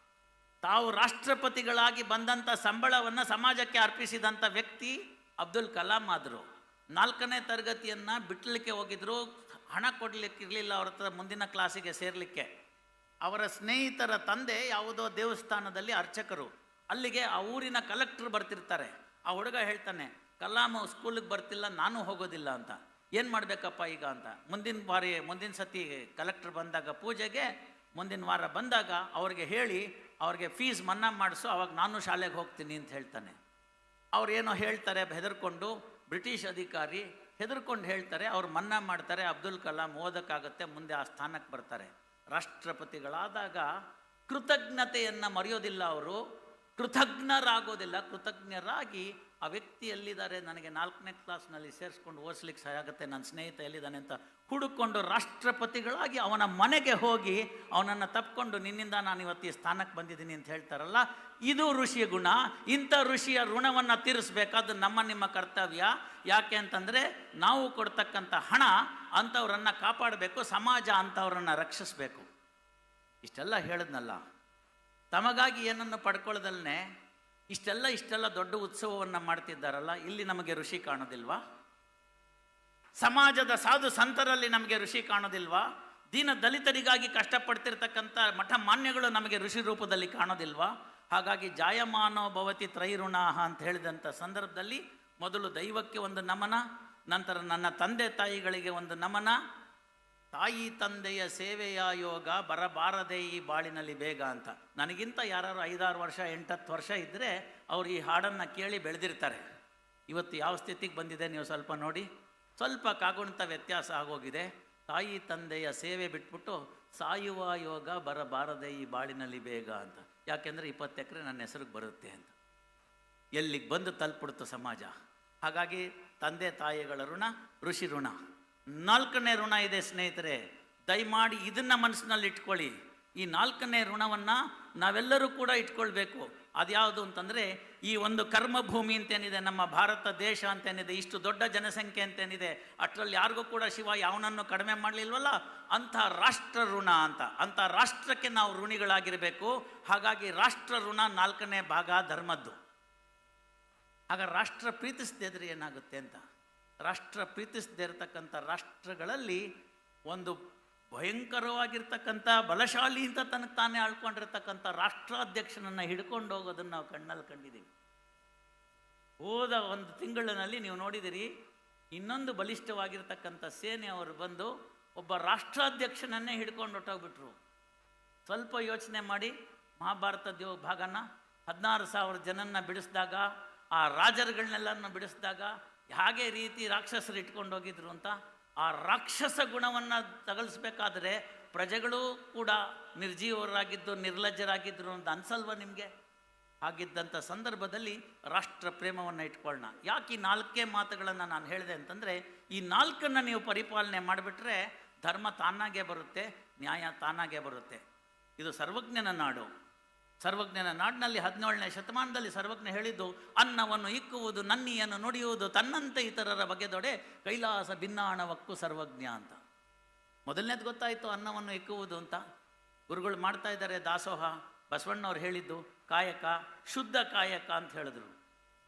ತಾವು ರಾಷ್ಟ್ರಪತಿಗಳಾಗಿ ಬಂದಂಥ ಸಂಬಳವನ್ನು ಸಮಾಜಕ್ಕೆ ಅರ್ಪಿಸಿದಂಥ ವ್ಯಕ್ತಿ ಅಬ್ದುಲ್ ಕಲಾಂ ಆದರು. 4ನೇ ತರಗತಿಯನ್ನು ಬಿಟ್ಟಲಿಕ್ಕೆ ಹೋಗಿದ್ರು, ಹಣ ಕೊಡಲಿಕ್ಕೆ ಇರಲಿಲ್ಲ ಅವ್ರ ಹತ್ರ ಮುಂದಿನ ಕ್ಲಾಸಿಗೆ ಸೇರಲಿಕ್ಕೆ. ಅವರ ಸ್ನೇಹಿತರ ತಂದೆ ಯಾವುದೋ ದೇವಸ್ಥಾನದಲ್ಲಿ ಅರ್ಚಕರು. ಅಲ್ಲಿಗೆ ಆ ಊರಿನ ಕಲೆಕ್ಟ್ರ್ ಬರ್ತಿರ್ತಾರೆ. ಆ ಹುಡುಗ ಹೇಳ್ತಾನೆ, ಕಲಾಂ ಸ್ಕೂಲಿಗೆ ಬರ್ತಿಲ್ಲ, ನಾನು ಹೋಗೋದಿಲ್ಲ ಅಂತ. ಏನು ಮಾಡಬೇಕಪ್ಪ ಈಗ ಅಂತ. ಮುಂದಿನ ಸತಿ ಕಲೆಕ್ಟ್ರ್ ಬಂದಾಗ ಪೂಜೆಗೆ ಮುಂದಿನ ವಾರ ಬಂದಾಗ ಅವ್ರಿಗೆ ಹೇಳಿ ಅವ್ರಿಗೆ ಫೀಸ್ ಮನ್ನಾ ಮಾಡಿಸು, ಅವಾಗ ನಾನು ಶಾಲೆಗೆ ಹೋಗ್ತೀನಿ ಅಂತ ಹೇಳ್ತಾನೆ. ಅವ್ರೇನೋ ಹೇಳ್ತಾರೆ ಹೆದರ್ಕೊಂಡು, ಬ್ರಿಟಿಷ್ ಅಧಿಕಾರಿ ಹೆದರ್ಕೊಂಡು ಹೇಳ್ತಾರೆ, ಅವ್ರು ಮನ್ನಾ ಮಾಡ್ತಾರೆ. ಅಬ್ದುಲ್ ಕಲಾಂ ಓದೋಕ್ಕಾಗತ್ತೆ, ಮುಂದೆ ಆ ಸ್ಥಾನಕ್ಕೆ ಬರ್ತಾರೆ. ರಾಷ್ಟ್ರಪತಿಗಳಾದಾಗ ಕೃತಜ್ಞತೆಯನ್ನು ಮರೆಯೋದಿಲ್ಲ, ಅವರು ಕೃತಜ್ಞರಾಗೋದಿಲ್ಲ. ಕೃತಜ್ಞರಾಗಿ ಆ ವ್ಯಕ್ತಿ ಎಲ್ಲಿದ್ದಾರೆ, ನನಗೆ 4ನೇ ಕ್ಲಾಸ್ನಲ್ಲಿ ಸೇರಿಸ್ಕೊಂಡು ಓದಿಸ್ಲಿಕ್ಕೆ ಸಹಾಯ ಆಗುತ್ತೆ, ನನ್ನ ಸ್ನೇಹಿತ ಎಲ್ಲಿದ್ದಾನೆ ಅಂತ ಹುಡುಕೊಂಡು ರಾಷ್ಟ್ರಪತಿಗಳಾಗಿ ಅವನ ಮನೆಗೆ ಹೋಗಿ ಅವನನ್ನು ತಪ್ಪಿಕೊಂಡು, ನಿನ್ನಿಂದ ನಾನು ಇವತ್ತು ಈ ಸ್ಥಾನಕ್ಕೆ ಬಂದಿದ್ದೀನಿ ಅಂತ ಹೇಳ್ತಾರಲ್ಲ, ಇದು ಋಷಿಯ ಗುಣ. ಇಂಥ ಋಷಿಯ ಋಣವನ್ನು ತೀರಿಸಬೇಕಾದ್ದು ನಿಮ್ಮ ಕರ್ತವ್ಯ. ಯಾಕೆ ಅಂತಂದರೆ ನಾವು ಕೊಡ್ತಕ್ಕಂಥ ಹಣ ಅಂಥವ್ರನ್ನು ಕಾಪಾಡಬೇಕು, ಸಮಾಜ ಅಂಥವ್ರನ್ನು ರಕ್ಷಿಸಬೇಕು. ಇಷ್ಟೆಲ್ಲ ಹೇಳಿದ್ನಲ್ಲ, ತಮಗಾಗಿ ಏನನ್ನು ಪಡ್ಕೊಳ್ಳೋದಲ್ಲೇ ಇಷ್ಟೆಲ್ಲ ದೊಡ್ಡ ಉತ್ಸವವನ್ನು ಮಾಡ್ತಿದ್ದಾರಲ್ಲ, ಇಲ್ಲಿ ನಮಗೆ ಋಷಿ ಕಾಣೋದಿಲ್ವಾ? ಸಮಾಜದ ಸಾಧು ಸಂತರಲ್ಲಿ ನಮಗೆ ಋಷಿ ಕಾಣೋದಿಲ್ವಾ? ದೀನ ದಲಿತರಿಗಾಗಿ ಕಷ್ಟಪಡ್ತಿರ್ತಕ್ಕಂಥ ಮಠ ಮಾನ್ಯಗಳು ನಮಗೆ ಋಷಿ ರೂಪದಲ್ಲಿ ಕಾಣೋದಿಲ್ವಾ? ಹಾಗಾಗಿ ಜಾಯಮಾನೋ ಭವತಿ ತ್ರೈಋಣಾಹ ಅಂತ ಹೇಳಿದಂಥ ಸಂದರ್ಭದಲ್ಲಿ ಮೊದಲು ದೈವಕ್ಕೆ ಒಂದು ನಮನ, ನಂತರ ನನ್ನ ತಂದೆ ತಾಯಿಗಳಿಗೆ ಒಂದು ನಮನ. ತಾಯಿ ತಂದೆಯ ಸೇವೆಯ ಯೋಗ ಬರಬಾರದೆ ಈ ಬಾಳಿನಲ್ಲಿ ಬೇಗ ಅಂತ. ನನಗಿಂತ ಯಾರು 5-6 ವರ್ಷ 8-10 ವರ್ಷ ಇದ್ದರೆ ಅವ್ರು ಈ ಹಾಡನ್ನು ಕೇಳಿ ಬೆಳೆದಿರ್ತಾರೆ. ಇವತ್ತು ಯಾವ ಸ್ಥಿತಿಗೆ ಬಂದಿದೆ ನೀವು ಸ್ವಲ್ಪ ನೋಡಿ. ಸ್ವಲ್ಪ ಕಾಗುಣಿತ ವ್ಯತ್ಯಾಸ ಆಗೋಗಿದೆ. ತಾಯಿ ತಂದೆಯ ಸೇವೆ ಬಿಟ್ಬಿಟ್ಟು ಸಾಯುವ ಯೋಗ ಬರಬಾರದೆ ಈ ಬಾಳಿನಲ್ಲಿ ಬೇಗ ಅಂತ. ಯಾಕೆಂದರೆ 20 ಎಕರೆ ನನ್ನ ಹೆಸರಿಗೆ ಬರುತ್ತೆ ಅಂತ. ಎಲ್ಲಿಗೆ ಬಂದು ತಲುಪಿಡ್ತು ಸಮಾಜ. ಹಾಗಾಗಿ ತಂದೆ ತಾಯಿಗಳ ಋಣ, ಋಷಿ ಋಣ. 4ನೇ ಋಣ ಇದೆ ಸ್ನೇಹಿತರೆ, ದಯಮಾಡಿ ಇದನ್ನು ಮನಸ್ಸಿನಲ್ಲಿ ಇಟ್ಕೊಳ್ಳಿ. ಈ 4ನೇ ಋಣವನ್ನು ನಾವೆಲ್ಲರೂ ಕೂಡ ಇಟ್ಕೊಳ್ಬೇಕು. ಅದ್ಯಾವುದು ಅಂತಂದರೆ, ಈ ಒಂದು ಕರ್ಮಭೂಮಿ ಅಂತೇನಿದೆ, ನಮ್ಮ ಭಾರತ ದೇಶ ಅಂತೇನಿದೆ, ಇಷ್ಟು ದೊಡ್ಡ ಜನಸಂಖ್ಯೆ ಅಂತೇನಿದೆ, ಅಷ್ಟರಲ್ಲಿ ಯಾರಿಗೂ ಕೂಡ ಶಿವ ಯಾವನನ್ನು ಕಡಿಮೆ ಮಾಡಲಿಲ್ವಲ್ಲ, ಅಂಥ ರಾಷ್ಟ್ರ ಋಣ ಅಂತ. ಅಂಥ ರಾಷ್ಟ್ರಕ್ಕೆ ನಾವು ಋಣಿಗಳಾಗಿರಬೇಕು. ಹಾಗಾಗಿ ರಾಷ್ಟ್ರ ಋಣ 4ನೇ ಭಾಗ ಧರ್ಮದ್ದು. ಆಗ ರಾಷ್ಟ್ರ ಪ್ರೀತಿಸದೇ ಇದ್ರೆ ಏನಾಗುತ್ತೆ ಅಂತ. ರಾಷ್ಟ್ರ ಪ್ರೀತಿಸದೇ ಇರತಕ್ಕಂಥ ರಾಷ್ಟ್ರಗಳಲ್ಲಿ ಒಂದು ಭಯಂಕರವಾಗಿರ್ತಕ್ಕಂಥ ಬಲಶಾಲಿ ಅಂತ ತನಗೆ ತಾನೇ ಆಳ್ಕೊಂಡಿರ್ತಕ್ಕಂಥ ರಾಷ್ಟ್ರಾಧ್ಯಕ್ಷನನ್ನು ಹಿಡ್ಕೊಂಡು ಹೋಗೋದನ್ನು ನಾವು ಕಣ್ಣಲ್ಲಿ ಕಂಡಿದ್ದೀವಿ. ಹೋದ ಒಂದು ತಿಂಗಳಿನಲ್ಲಿ ನೀವು ನೋಡಿದಿರಿ, ಇನ್ನೊಂದು ಬಲಿಷ್ಠವಾಗಿರ್ತಕ್ಕಂಥ ಸೇನೆಯವರು ಬಂದು ಒಬ್ಬ ರಾಷ್ಟ್ರಾಧ್ಯಕ್ಷನನ್ನೇ ಹಿಡ್ಕೊಂಡು ಹೊಟ್ಟೋಗ್ಬಿಟ್ರು. ಸ್ವಲ್ಪ ಯೋಚನೆ ಮಾಡಿ, ಮಹಾಭಾರತದ ಭಾಗನ 16,000 ಜನನ್ನ ಬಿಡಿಸಿದಾಗ, ಆ ರಾಜರುಗಳನ್ನೆಲ್ಲನ್ನು ಬಿಡಿಸಿದಾಗ ಹಾಗೆ ರೀತಿ ರಾಕ್ಷಸರು ಇಟ್ಕೊಂಡು ಹೋಗಿದ್ರು ಅಂತ. ಆ ರಾಕ್ಷಸ ಗುಣವನ್ನು ತಗಲಿಸ್ಬೇಕಾದ್ರೆ ಪ್ರಜೆಗಳು ಕೂಡ ನಿರ್ಜೀವರಾಗಿದ್ದು, ನಿರ್ಲಜ್ಜರಾಗಿದ್ದರು ಅಂತ ಅನ್ಸಲ್ವ ನಿಮಗೆ? ಹಾಗಿದ್ದಂಥ ಸಂದರ್ಭದಲ್ಲಿ ರಾಷ್ಟ್ರ ಪ್ರೇಮವನ್ನು ಇಟ್ಕೊಳ್ಳೋಣ. ಯಾಕೆ ಈ 4 ಮಾತುಗಳನ್ನು ನಾನು ಹೇಳಿದೆ ಅಂತಂದರೆ, ಈ 4 ನೀವು ಪರಿಪಾಲನೆ ಮಾಡಿಬಿಟ್ರೆ ಧರ್ಮ ತಾನಾಗೇ ಬರುತ್ತೆ, ನ್ಯಾಯ ತಾನಾಗೇ ಬರುತ್ತೆ. ಇದು ಸರ್ವಜ್ಞನ ನಾಡು. ಸರ್ವಜ್ಞನ ನಾಡಿನಲ್ಲಿ 17ನೇ ಶತಮಾನದಲ್ಲಿ ಸರ್ವಜ್ಞ ಹೇಳಿದ್ದು, ಅನ್ನವನ್ನು ಇಕ್ಕುವುದು, ನನ್ನಿಯನ್ನು ನುಡಿಯುವುದು, ತನ್ನಂತೆ ಇತರರ ಬಗೆದೊಡೆ ಕೈಲಾಸ ಭಿನ್ನಾಣವಕ್ಕೂ ಸರ್ವಜ್ಞ ಅಂತ. ಮೊದಲನೇದು ಗೊತ್ತಾಯಿತು ಅನ್ನವನ್ನು ಇಕ್ಕುವುದು ಅಂತ. ಗುರುಗಳು ಮಾಡ್ತಾ ಇದ್ದಾರೆ ದಾಸೋಹ. ಬಸವಣ್ಣವ್ರು ಹೇಳಿದ್ದು ಕಾಯಕ, ಶುದ್ಧ ಕಾಯಕ ಅಂತ ಹೇಳಿದ್ರು.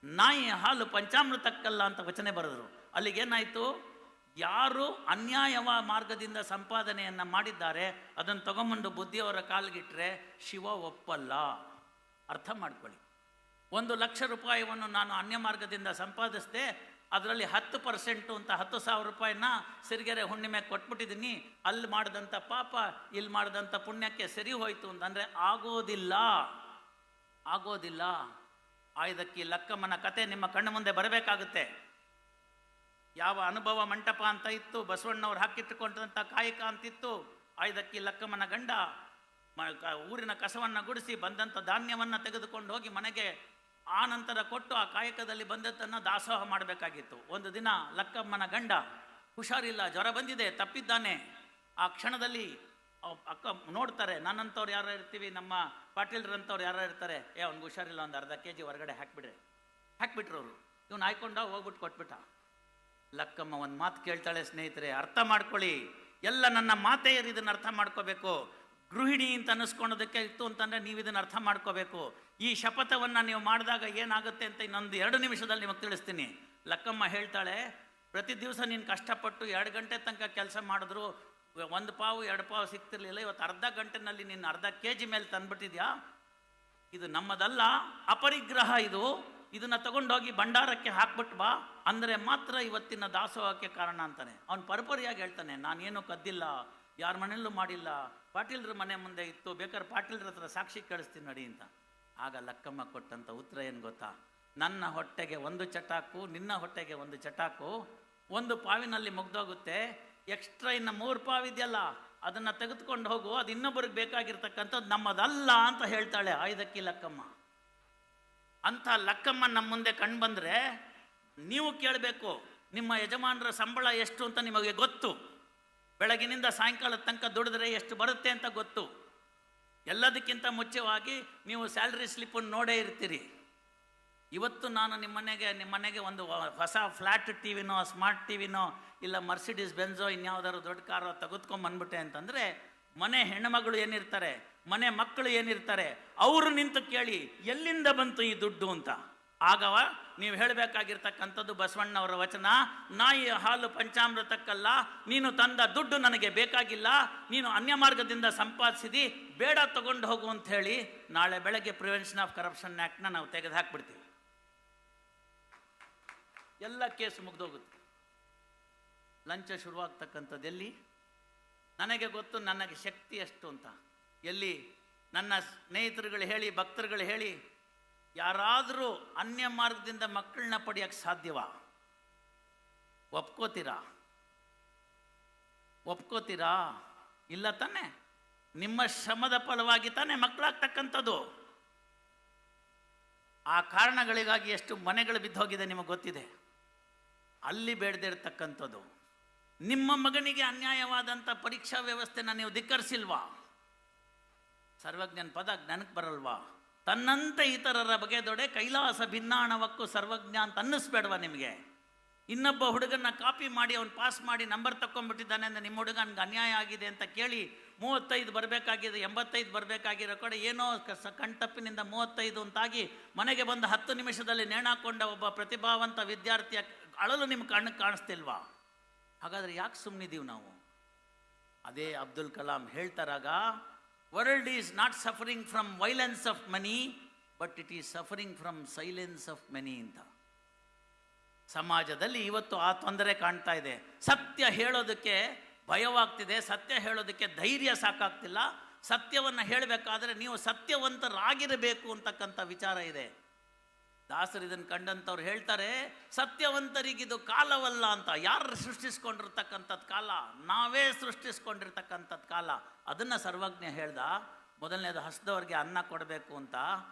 ನಾಯಿ ಹಾಲು ಪಂಚಾಮೃತಕ್ಕಲ್ಲ ಅಂತ ವಚನೆ ಬರೆದ್ರು. ಅಲ್ಲಿಗೇನಾಯಿತು, ಯಾರು ಅನ್ಯಾಯವ ಮಾರ್ಗದಿಂದ ಸಂಪಾದನೆಯನ್ನು ಮಾಡಿದ್ದಾರೆ ಅದನ್ನು ತಗೊಂಬಂದು ಬುದ್ಧಿಯವರ ಕಾಲಿಗಿಟ್ರೆ ಶಿವ ಒಪ್ಪಲ್ಲ. ಅರ್ಥ ಮಾಡ್ಕೊಳ್ಳಿ. 1 ಲಕ್ಷ ರೂಪಾಯಿಯನ್ನು ನಾನು ಅನ್ಯ ಮಾರ್ಗದಿಂದ ಸಂಪಾದಿಸಿದೆ, ಅದರಲ್ಲಿ 10% ಅಂತ 10,000 ರೂಪಾಯಿನ ಸಿರಿಗೆರೆ ಹುಣ್ಣಿಮೆ ಕೊಟ್ಬಿಟ್ಟಿದ್ದೀನಿ, ಅಲ್ಲಿ ಮಾಡಿದಂಥ ಪಾಪ ಇಲ್ಲಿ ಮಾಡಿದಂಥ ಪುಣ್ಯಕ್ಕೆ ಸರಿ ಹೋಯ್ತು ಅಂತಂದರೆ ಆಗೋದಿಲ್ಲ. ಆಯ್ದಕ್ಕಿ ಲಕ್ಕಮ್ಮನ ಕತೆ ನಿಮ್ಮ ಕಣ್ಣು ಮುಂದೆ ಬರಬೇಕಾಗುತ್ತೆ. ಯಾವ ಅನುಭವ ಮಂಟಪ ಅಂತ ಇತ್ತು, ಬಸವಣ್ಣವ್ರು ಹಾಕಿಟ್ಟುಕೊಂಡಂಥ ಕಾಯಕ ಅಂತಿತ್ತು. ಆಯ್ದಕ್ಕಿ ಲಕ್ಕಮ್ಮನ ಗಂಡ ಊರಿನ ಕಸವನ್ನು ಗುಡಿಸಿ ಬಂದಂಥ ಧಾನ್ಯವನ್ನು ತೆಗೆದುಕೊಂಡು ಹೋಗಿ ಮನೆಗೆ ಆ ನಂತರ ಕೊಟ್ಟು ಆ ಕಾಯಕದಲ್ಲಿ ಬಂದದ್ದನ್ನು ದಾಸೋಹ ಮಾಡಬೇಕಾಗಿತ್ತು. ಒಂದು ದಿನ ಲಕ್ಕಮ್ಮನ ಗಂಡ ಹುಷಾರಿಲ್ಲ, ಜ್ವರ ಬಂದಿದೆ, ತಪ್ಪಿದ್ದಾನೆ. ಆ ಕ್ಷಣದಲ್ಲಿ ಅಕ್ಕ ನೋಡ್ತಾರೆ, ನನ್ನಂಥವ್ರು ಯಾರು ಇರ್ತೀವಿ, ನಮ್ಮ ಪಾಟೀಲ್ರಂಥವ್ರು ಯಾರು ಇರ್ತಾರೆ, ಅವ್ನಿಗೆ ಹುಷಾರಿಲ್ಲ, ಒಂದು ಅರ್ಧ kg ಹೊರಗಡೆ ಹಾಕ್ಬಿಟ್ರು ಅವರು. ಇವನು ಹಾಯ್ಕೊಂಡ ಹೋಗ್ಬಿಟ್ಟು ಕೊಟ್ಬಿಟ್ಟ. ಲಕ್ಕಮ್ಮ ಒಂದು ಮಾತು ಕೇಳ್ತಾಳೆ, ಸ್ನೇಹಿತರೆ ಅರ್ಥ ಮಾಡ್ಕೊಳ್ಳಿ, ಎಲ್ಲ ನನ್ನ ಮಾತೆಯರು ಇದನ್ನು ಅರ್ಥ ಮಾಡ್ಕೋಬೇಕು. ಗೃಹಿಣಿ ಅಂತ ಅನ್ನಿಸ್ಕೊಳೋದಕ್ಕೆ ಇತ್ತು ಅಂತಂದರೆ ನೀವು ಇದನ್ನು ಅರ್ಥ ಮಾಡ್ಕೋಬೇಕು. ಈ ಶಪಥವನ್ನು ನೀವು ಮಾಡಿದಾಗ ಏನಾಗುತ್ತೆ ಅಂತ ಇನ್ನೊಂದು 2 ನಿಮಿಷದಲ್ಲಿ ನಿಮಗೆ ತಿಳಿಸ್ತೀನಿ. ಲಕ್ಕಮ್ಮ ಹೇಳ್ತಾಳೆ, ಪ್ರತಿ ದಿವಸ ನೀನು ಕಷ್ಟಪಟ್ಟು 2 ಗಂಟೆ ತನಕ ಕೆಲಸ ಮಾಡಿದ್ರು 1 ಪಾವು 2 ಪಾವು ಸಿಗ್ತಿರ್ಲಿಲ್ಲ. ಇವತ್ತು ಅರ್ಧ ಗಂಟೆನಲ್ಲಿ ನೀನು ಅರ್ಧ kg ಮೇಲೆ ತಂದುಬಿಟ್ಟಿದ್ಯಾ. ಇದು ನಮ್ಮದಲ್ಲ, ಅಪರಿಗ್ರಹ ಇದು. ಇದನ್ನು ತಗೊಂಡೋಗಿ ಭಂಡಾರಕ್ಕೆ ಹಾಕ್ಬಿಟ್ಟು ಬಾ ಅಂದರೆ ಮಾತ್ರ ಇವತ್ತಿನ ದಾಸೋಹಕ್ಕೆ ಕಾರಣ ಅಂತಾನೆ. ಅವನು ಪರಪರಿಯಾಗಿ ಹೇಳ್ತಾನೆ, ನಾನೇನು ಕದ್ದಿಲ್ಲ, ಯಾರ ಮನೆಯಲ್ಲೂ ಮಾಡಿಲ್ಲ, ಪಾಟೀಲ್ರ ಮನೆ ಮುಂದೆ ಇತ್ತು, ಬೇಕಾದ್ರೆ ಪಾಟೀಲ್ರ ಹತ್ರ ಸಾಕ್ಷಿ ಕಳಿಸ್ತೀನಿ ನಡಿ ಅಂತ. ಆಗ ಲಕ್ಕಮ್ಮ ಕೊಟ್ಟಂಥ ಉತ್ತರ ಏನು ಗೊತ್ತಾ? ನನ್ನ ಹೊಟ್ಟೆಗೆ 1 ಚಟಾಕು, ನಿನ್ನ ಹೊಟ್ಟೆಗೆ 1 ಚಟಾಕು, 1 ಪಾವಿನಲ್ಲಿ ಮುಗ್ದೋಗುತ್ತೆ. ಎಕ್ಸ್ಟ್ರಾ ಇನ್ನು 3 ಪಾವಿದೆಯಲ್ಲ, ಅದನ್ನು ತೆಗೆದುಕೊಂಡು ಹೋಗು, ಅದು ಇನ್ನೊಬ್ಬರಿಗೆ ಬೇಕಾಗಿರ್ತಕ್ಕಂಥದ್ದು ನಮ್ಮದಲ್ಲ ಅಂತ ಹೇಳ್ತಾಳೆ ಆಯ್ದಕ್ಕಿ ಲಕ್ಕಮ್ಮ. ಅಂಥ ಲಕ್ಕಮ್ಮ ನಮ್ಮ ಮುಂದೆ ಕಂಡು ಬಂದರೆ ನೀವು ಕೇಳಬೇಕು, ನಿಮ್ಮ ಯಜಮಾನರ ಸಂಬಳ ಎಷ್ಟು ಅಂತ ನಿಮಗೆ ಗೊತ್ತು. ಬೆಳಗಿನಿಂದ ಸಾಯಂಕಾಲದ ತನಕ ದುಡಿದ್ರೆ ಎಷ್ಟು ಬರುತ್ತೆ ಅಂತ ಗೊತ್ತು. ಎಲ್ಲದಕ್ಕಿಂತ ಮುಖ್ಯವಾಗಿ ನೀವು ಸ್ಯಾಲ್ರಿ ಸ್ಲಿಪ್ಪನ್ನು ನೋಡೇ ಇರ್ತೀರಿ. ಇವತ್ತು ನಾನು ನಿಮ್ಮ ಮನೆಗೆ ಒಂದು ಹೊಸ ಫ್ಲ್ಯಾಟ್ ಟಿವಿನೋ, ಸ್ಮಾರ್ಟ್ ಟಿವಿನೋ, ಇಲ್ಲ ಮರ್ಸಿಡೀಸ್ ಬೆಂಜೋ, ಇನ್ಯಾವುದಾದ್ರು ದೊಡ್ಡ ಕಾರೋ ತೆಗೆದುಕೊಂಬಂದ್ಬಿಟ್ಟೆ ಅಂತಂದರೆ ಮನೆ ಹೆಣ್ಣುಮಗಳು ಏನಿರ್ತಾರೆ, ಮನೆ ಮಕ್ಕಳು ಏನಿರ್ತಾರೆ, ಅವರು ನಿಂತು ಕೇಳಿ ಎಲ್ಲಿಂದ ಬಂತು ಈ ದುಡ್ಡು ಅಂತ. ಆಗವ ನೀವು ಹೇಳಬೇಕಾಗಿರ್ತಕ್ಕಂಥದ್ದು ಬಸವಣ್ಣವರ ವಚನ, ನಾಯಿ ಹಾಲು ಪಂಚಾಮೃತಕ್ಕಲ್ಲ, ನೀನು ತಂದ ದುಡ್ಡು ನನಗೆ ಬೇಕಾಗಿಲ್ಲ, ನೀನು ಅನ್ಯ ಮಾರ್ಗದಿಂದ ಸಂಪಾದಿಸಿದಿ, ಬೇಡ ತಗೊಂಡು ಹೋಗು ಅಂತ ಹೇಳಿ ನಾಳೆ ಬೆಳಗ್ಗೆ ಪ್ರಿವೆನ್ಷನ್ ಆಫ್ ಕರಪ್ಷನ್ ಆ್ಯಕ್ಟ್ನ ನಾವು ತೆಗೆದು ಹಾಕ್ಬಿಡ್ತೀವಿ. ಎಲ್ಲ ಕೇಸ್ ಮುಗ್ದೋಗುತ್ತೆ. ಲಂಚ ಶುರುವಾಗ್ತಕ್ಕಂಥದ್ದು ಎಲ್ಲಿ? ನನಗೆ ಗೊತ್ತು ನನಗೆ ಶಕ್ತಿ ಎಷ್ಟು ಅಂತ. ಎಲ್ಲಿ? ನನ್ನ ಸ್ನೇಹಿತರುಗಳು ಹೇಳಿ, ಭಕ್ತರುಗಳು ಹೇಳಿ, ಯಾರಾದರೂ ಅನ್ಯ ಮಾರ್ಗದಿಂದ ಮಕ್ಕಳನ್ನ ಪಡೆಯೋಕ್ಕೆ ಸಾಧ್ಯವಾ? ಒಪ್ಕೋತೀರಾ? ಇಲ್ಲ ತಾನೆ? ನಿಮ್ಮ ಶ್ರಮದ ಫಲವಾಗಿ ತಾನೇ ಮಕ್ಕಳಾಗ್ತಕ್ಕಂಥದ್ದು. ಆ ಕಾರಣಗಳಿಗಾಗಿ ಎಷ್ಟು ಮನೆಗಳು ಬಿದ್ದೋಗಿದೆ ನಿಮಗೆ ಗೊತ್ತಿದೆ. ಅಲ್ಲಿ ಬೇಡದೇ ಇರತಕ್ಕಂಥದ್ದು. ನಿಮ್ಮ ಮಗನಿಗೆ ಅನ್ಯಾಯವಾದಂಥ ಪರೀಕ್ಷಾ ವ್ಯವಸ್ಥೆನ ನೀವು ಧಿಕ್ಕರಿಸಿಲ್ವಾ? ಸರ್ವಜ್ಞನ ಪದ ಜ್ಞಾನಕ್ಕೆ ಬರಲ್ವಾ? ತನ್ನಂತೆ ಇತರರ ಬಗೆದೊಡೆ ಕೈಲಾಸ ಭಿನ್ನಾಣವಕ್ಕೂ ಸರ್ವಜ್ಞ ಅಂತ ಅನ್ನಿಸ್ಬೇಡವಾ ನಿಮಗೆ? ಇನ್ನೊಬ್ಬ ಹುಡುಗನ ಕಾಪಿ ಮಾಡಿ ಅವ್ನು ಪಾಸ್ ಮಾಡಿ ನಂಬರ್ ತಗೊಂಡ್ಬಿಟ್ಟಿದ್ದಾನೆ ಅಂದರೆ ನಿಮ್ಮ ಹುಡುಗನಿಗೆ ಅನ್ಯಾಯ ಆಗಿದೆ ಅಂತ ಕೇಳಿ 35 ಬರಬೇಕಾಗಿದೆ, 85 ಬರಬೇಕಾಗಿರೋ ಕಡೆ ಏನೋ ಕಣ್ತಪ್ಪಿನಿಂದ 35 ಅಂತಾಗಿ ಮನೆಗೆ ಬಂದು 10 ನಿಮಿಷದಲ್ಲಿ ನೇಣಾಕೊಂಡ ಒಬ್ಬ ಪ್ರತಿಭಾವಂತ ವಿದ್ಯಾರ್ಥಿಯ ಅಳಲು ನಿಮ್ಮ ಕಣ್ಣಿಗೆ ಕಾಣಿಸ್ತಿಲ್ವಾ? ಹಾಗಾದರೆ ಯಾಕೆ ಸುಮ್ಮನಿದ್ದೀವಿ ನಾವು? ಅದೇ ಅಬ್ದುಲ್ ಕಲಾಂ ಹೇಳ್ತಾರಾಗ, world is not suffering from violence of money but it is suffering from silence of money ಅಂತ. ಸಮಾಜದಲ್ಲಿ ಇವತ್ತು ಆ ತೊಂದರೆ ಕಾಣ್ತಾ ಇದೆ. ಸತ್ಯ ಹೇಳೋದಕ್ಕೆ ಭಯವಾಗ್ತಿದೆ, ಸತ್ಯ ಹೇಳೋದಕ್ಕೆ ಧೈರ್ಯ ಸಾಕಾಗ್ತಿಲ್ಲ. ಸತ್ಯವನ್ನು ಹೇಳಬೇಕಾದ್ರೆ ನೀವು ಸತ್ಯವಂತರಾಗಿರಬೇಕು ಅಂತಕ್ಕಂಥ ವಿಚಾರ ಇದೆ. ದಾಸರು ಇದನ್ನು ಕಂಡಂಥವ್ರು ಹೇಳ್ತಾರೆ, ಸತ್ಯವಂತರಿಗಿದು ಕಾಲವಲ್ಲ ಅಂತ. ಯಾರು ಸೃಷ್ಟಿಸ್ಕೊಂಡಿರ್ತಕ್ಕಂಥದ್ದು ಕಾಲ? ನಾವೇ ಸೃಷ್ಟಿಸ್ಕೊಂಡಿರ್ತಕ್ಕಂಥದ್ದು ಕಾಲ. ಅದನ್ನು ಸರ್ವಜ್ಞ ಹೇಳ್ದ. ಮೊದಲನೇದು ಹಸಿದವ್ರಿಗೆ ಅನ್ನ ಕೊಡಬೇಕು ಅಂತ.